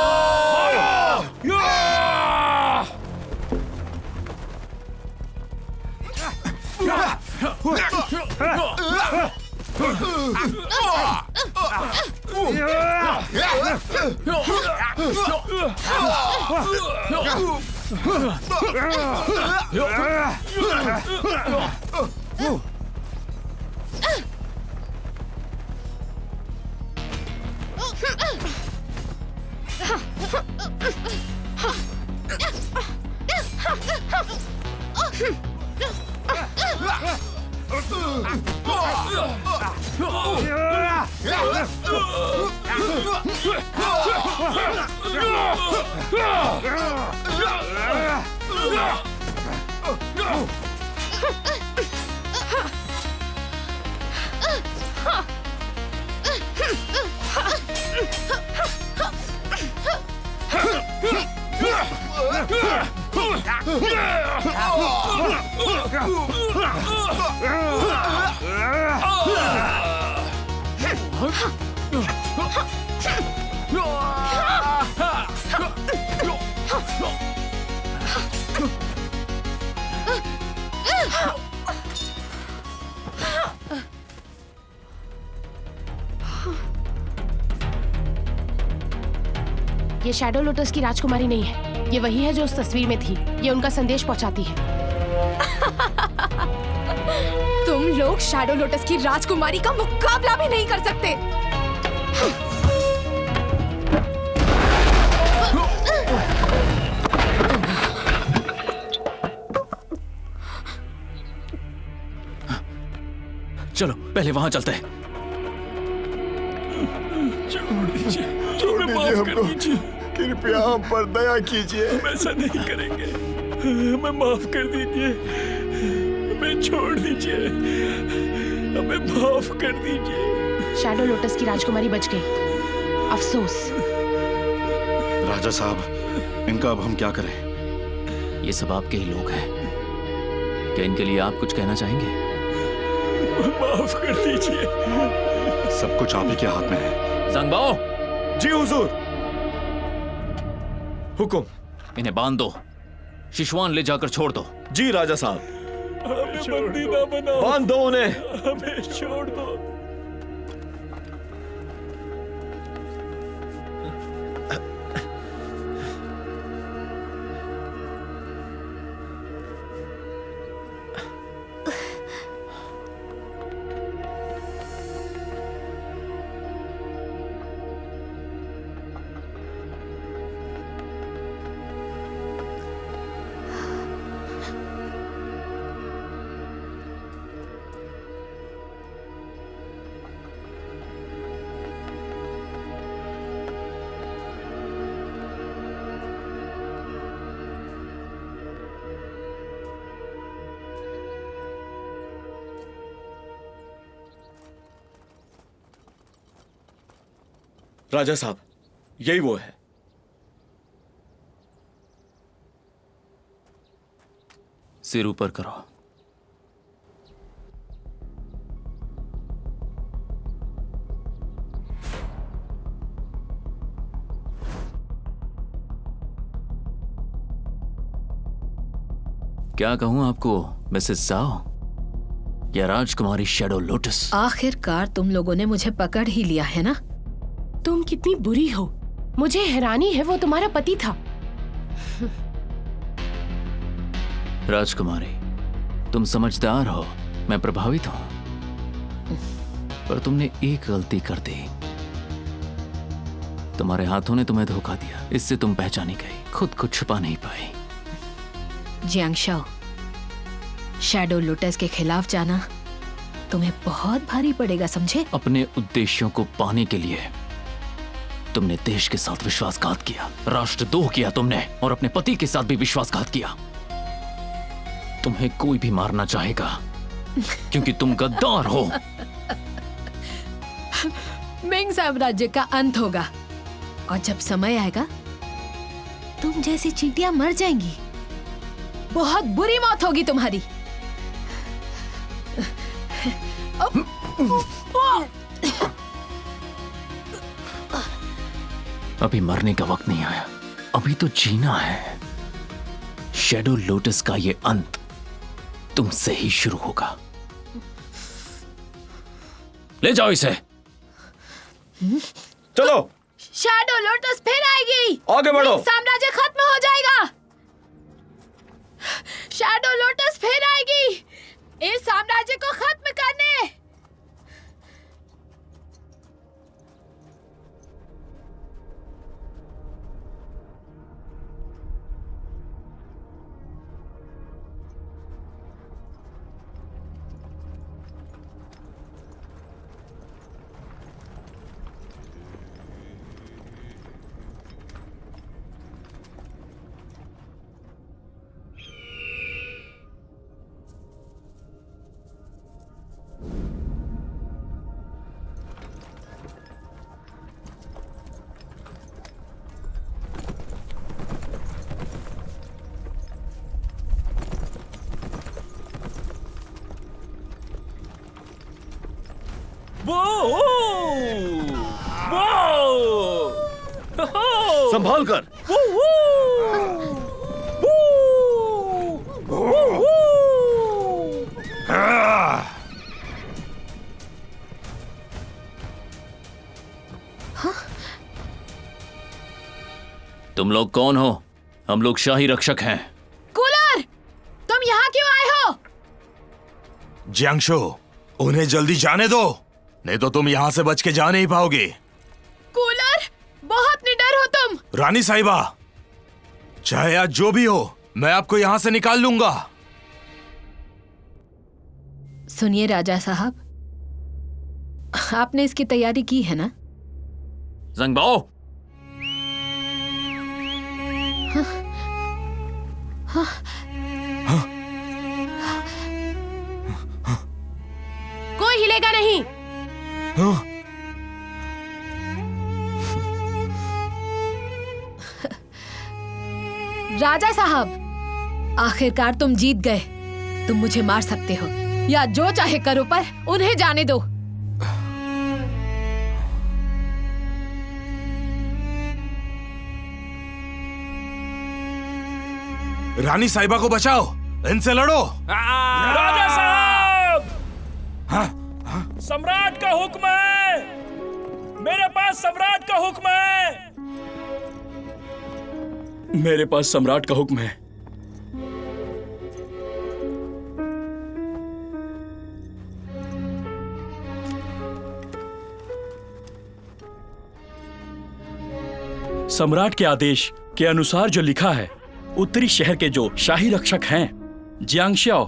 [SPEAKER 10] ये शैडो लोटस की राजकुमारी नहीं है। ये वही है जो उस तस्वीर में थी। ये उनका संदेश पहुंचाती है।
[SPEAKER 2] तुम लोग शैडो लोटस की राजकुमारी का मुकाबला भी नहीं कर सकते।
[SPEAKER 3] चलो पहले वहां चलते हैं।
[SPEAKER 15] छोड़ दीजिए,
[SPEAKER 5] माफ कर दीजिए। कृपया हम पर दया कीजिए।
[SPEAKER 15] हम ऐसा नहीं करेंगे। हमें माफ कर दीजिए। हमें छोड़ दीजिए। हमें माफ कर दीजिए।
[SPEAKER 10] शैडो लोटस की राजकुमारी बच गई। अफसोस।
[SPEAKER 13] राजा साहब, इनका अब हम क्या करें?
[SPEAKER 3] ये सब आपके ही लोग हैं। क्या इनके लिए आप कुछ कहना चाहेंगे?
[SPEAKER 15] माफ कर दीजिए।
[SPEAKER 13] सब कुछ आप ही के हाथ में है।
[SPEAKER 3] संगबाओ।
[SPEAKER 5] जी हुजूर।
[SPEAKER 3] हुकुम, इन्हें बांध दो। शिशुआन ले जाकर छोड़ दो।
[SPEAKER 5] जी राजा साहब।
[SPEAKER 15] हमें बंदी ना बनाओ।
[SPEAKER 5] बांध दो उन्हें।
[SPEAKER 15] हमें छोड़ दो।
[SPEAKER 16] राजा साहब, यही वो है।
[SPEAKER 3] सिर ऊपर करो। क्या कहूं आपको मिसेस जाओ या राजकुमारी शैडो लोटस?
[SPEAKER 9] आखिरकार तुम लोगों ने मुझे पकड़ ही लिया है ना।
[SPEAKER 10] तुम कितनी बुरी हो, मुझे हैरानी है वो तुम्हारा पति था।
[SPEAKER 3] राजकुमारी, तुम समझदार हो, मैं प्रभावित हूं, पर तुमने एक गलती कर दी। तुम्हारे हाथों ने तुम्हें धोखा दिया, इससे तुम पहचानी गई, खुद को छुपा नहीं पाई।
[SPEAKER 9] जियांगशाओ, शैडो लोटस के खिलाफ जाना तुम्हें बहुत भारी पड़ेगा, समझे?
[SPEAKER 3] अपने उद्देश्यों को पाने के लिए तुमने देश के साथ विश्वासघात किया, राष्ट्रद्रोह किया तुमने, और अपने पति के साथ भी विश्वासघात किया। तुम्हें कोई भी मारना चाहेगा क्योंकि तुम गद्दार हो।
[SPEAKER 9] मिंग साम्राज्य का अंत होगा और जब समय आएगा तुम जैसी चींटियां मर जाएंगी। बहुत बुरी मौत होगी तुम्हारी।
[SPEAKER 3] अभी मरने का वक्त नहीं आया, अभी तो जीना है। शैडो लोटस का ये अंत तुमसे ही शुरू होगा। ले जाओ इसे।
[SPEAKER 16] चलो।
[SPEAKER 9] शैडो लोटस फिर आएगी।
[SPEAKER 16] आगे बढ़ो।
[SPEAKER 9] साम्राज्य खत्म हो जाएगा। शैडो लोटस फिर आएगी इस साम्राज्य को खत्म करने।
[SPEAKER 16] संभाल कर।
[SPEAKER 3] तुम लोग कौन हो? हम लोग शाही रक्षक हैं।
[SPEAKER 10] कूलर, तुम यहाँ क्यों आए हो?
[SPEAKER 14] जियांगशो, उन्हें जल्दी जाने दो, नहीं तो तुम यहाँ से बच के जा नहीं पाओगे।
[SPEAKER 10] कूलर, बहुत निडर हो तुम।
[SPEAKER 14] रानी साहिबा, चाहे आज जो भी हो, मैं आपको यहाँ से निकाल लूंगा।
[SPEAKER 9] सुनिए राजा साहब, आपने इसकी तैयारी की है ना?
[SPEAKER 3] ज़ंगबाओ,
[SPEAKER 10] कोई हिलेगा नहीं।
[SPEAKER 9] राजा साहब, आखिरकार तुम जीत गए। तुम मुझे मार सकते हो या जो चाहे करो, पर उन्हें जाने दो।
[SPEAKER 14] रानी साहिबा को बचाओ, इनसे लड़ो।
[SPEAKER 15] राजा साहब, सम्राट का हुक्म है, मेरे पास सम्राट का हुक्म है।
[SPEAKER 16] मेरे पास सम्राट का हुक्म है। सम्राट के आदेश के अनुसार जो लिखा है, उत्तरी शहर के जो शाही रक्षक हैं, जियांगशाओ,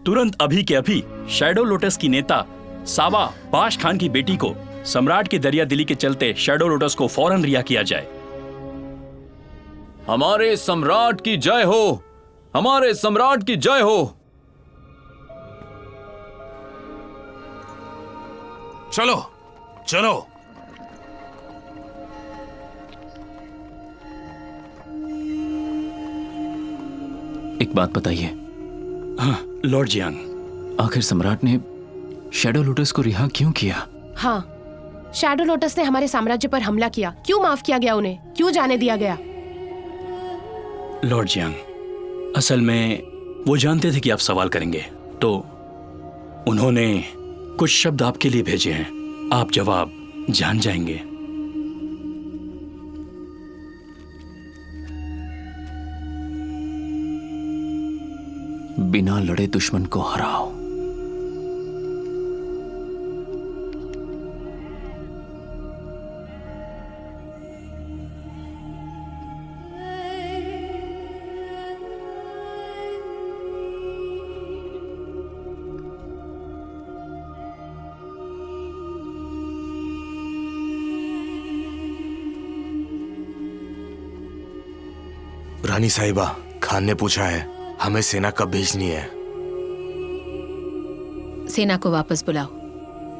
[SPEAKER 16] तुरंत अभी के अभी शैडो लोटस की नेता सावा बाश खान की बेटी को सम्राट की दरिया दिली के चलते शैडो लोटस को फौरन रिहा किया जाए।
[SPEAKER 3] हमारे सम्राट की जय हो, हमारे सम्राट की जय हो।
[SPEAKER 14] चलो चलो।
[SPEAKER 3] एक बात बताइए।
[SPEAKER 16] हाँ, लॉर्ड जियांग।
[SPEAKER 3] आखिर सम्राट ने शैडो लोटस को रिहा क्यों किया?
[SPEAKER 10] हाँ, शैडो लोटस ने हमारे साम्राज्य पर हमला किया। क्यों माफ किया गया उन्हें? क्यों जाने दिया गया?
[SPEAKER 16] लॉर्ड जियांग, असल में वो जानते थे कि आप सवाल करेंगे, तो उन्होंने कुछ शब्द आपके लिए भेजे हैं। आप जवाब जान जाएंगे।
[SPEAKER 3] बिना लड़े दुश्मन को हराओ।
[SPEAKER 14] रानी साहिबा, खान ने पूछा है हमें सेना कब भेजनी है।
[SPEAKER 9] सेना को वापस बुलाओ।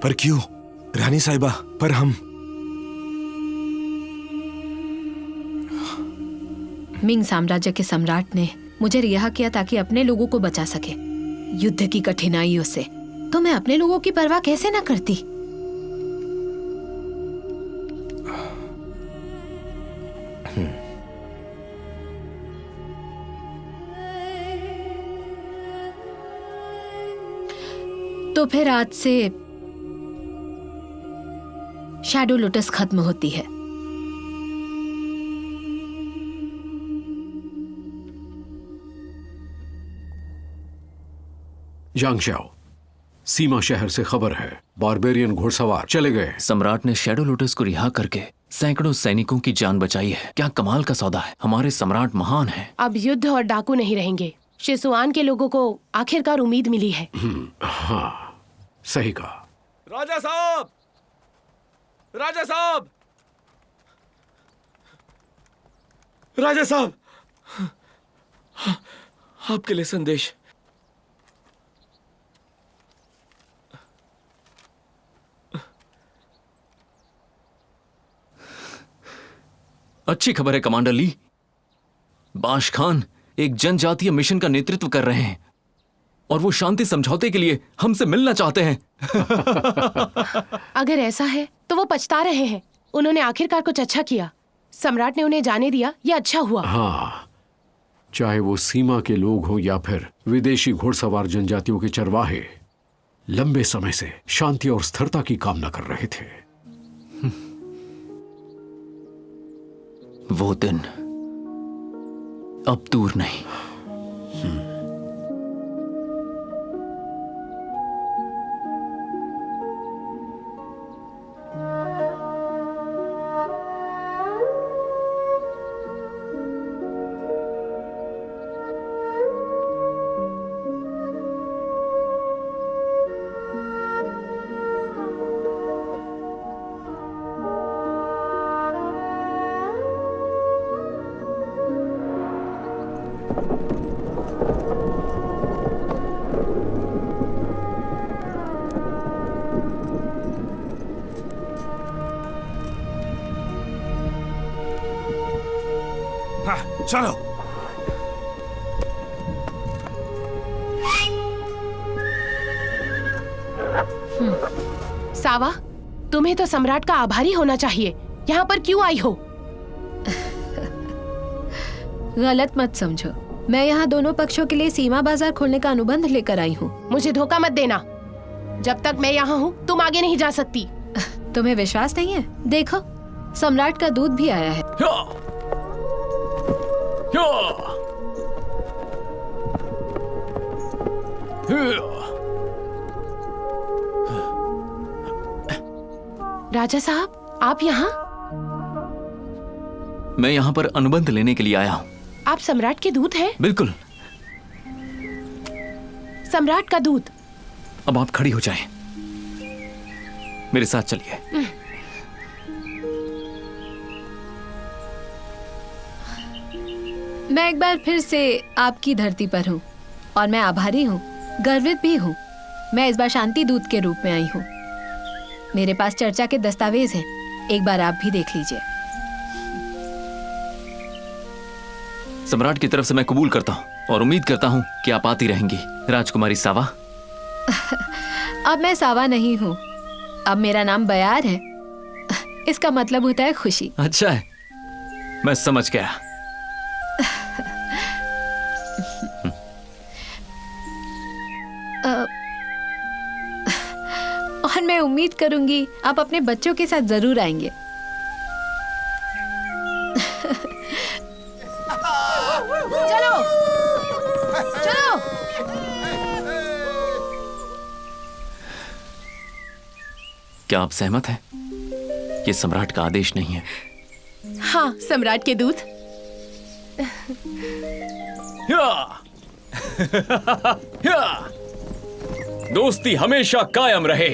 [SPEAKER 14] पर क्यों रानी साहिबा? पर हम
[SPEAKER 9] मिंग साम्राज्य के सम्राट ने मुझे रिहा किया ताकि अपने लोगों को बचा सके युद्ध की कठिनाइयों से। तो मैं अपने लोगों की परवाह कैसे ना करती? तो फिर आज से शैडो लोटस खत्म होती है।
[SPEAKER 6] यांगशाओ, सीमा शहर से खबर है, बारबेरियन घुड़सवार चले गए।
[SPEAKER 3] सम्राट ने शैडो लोटस को रिहा करके सैकड़ों सैनिकों की जान बचाई है। क्या कमाल का सौदा है। हमारे सम्राट महान हैं।
[SPEAKER 10] अब युद्ध और डाकू नहीं रहेंगे। शिसुआन के लोगों को आखिरकार उम्मीद मिली है।
[SPEAKER 6] हाँ, सही कहा।
[SPEAKER 1] राजा साहब, राजा साहब, राजा साहब, आपके लिए संदेश।
[SPEAKER 3] अच्छी खबर है कमांडर ली। बाश खान एक जनजातीय मिशन का नेतृत्व कर रहे हैं और वो शांति समझौते के लिए हमसे मिलना चाहते हैं।
[SPEAKER 10] अगर ऐसा है तो वो पछता रहे हैं। उन्होंने आखिरकार कुछ अच्छा किया। सम्राट ने उन्हें जाने दिया, ये अच्छा हुआ।
[SPEAKER 6] हाँ, चाहे वो सीमा के लोग हों या फिर विदेशी घुड़सवार जनजातियों के चरवाहे, लंबे समय से शांति और स्थिरता की कामना कर रहे थे।
[SPEAKER 3] वो दिन अब दूर नहीं।
[SPEAKER 14] चलो।
[SPEAKER 10] सावा, तुम्हें तो सम्राट का आभारी होना चाहिए। यहाँ पर क्यों आई हो?
[SPEAKER 9] गलत मत समझो। मैं यहाँ दोनों पक्षों के लिए सीमा बाजार खोलने का अनुबंध लेकर आई हूँ।
[SPEAKER 10] मुझे धोखा मत देना। जब तक मैं यहाँ हूँ तुम आगे नहीं जा सकती।
[SPEAKER 9] तुम्हें विश्वास नहीं है? देखो, सम्राट का दूध भी आया है।
[SPEAKER 10] राजा साहब, आप यहाँ?
[SPEAKER 3] मैं यहाँ पर अनुबंध लेने के लिए आया हूँ।
[SPEAKER 10] आप सम्राट के दूत हैं?
[SPEAKER 3] बिल्कुल।
[SPEAKER 10] सम्राट का दूत।
[SPEAKER 3] अब आप खड़ी हो जाएं। मेरे साथ चलिए।
[SPEAKER 9] मैं एक बार फिर से आपकी धरती पर हूँ और मैं आभारी हूँ, गर्वित भी हूँ। मैं इस बार शांति दूत के रूप में आई हूँ। मेरे पास चर्चा के दस्तावेज हैं, एक बार आप भी देख लीजिए।
[SPEAKER 3] सम्राट की तरफ से मैं कबूल करता हूँ और उम्मीद करता हूँ कि आप आती रहेंगी। राजकुमारी सावा।
[SPEAKER 9] अब मैं सावा नहीं हूँ, अब मेरा नाम बयार है। इसका मतलब होता है खुशी।
[SPEAKER 3] अच्छा है, मैं समझ गया।
[SPEAKER 9] और मैं उम्मीद करूंगी आप अपने बच्चों के साथ जरूर आएंगे। चलो चलो।
[SPEAKER 3] क्या आप सहमत हैं? ये सम्राट का आदेश नहीं है।
[SPEAKER 10] हाँ, सम्राट के दूत।
[SPEAKER 16] दोस्ती हमेशा कायम रहे।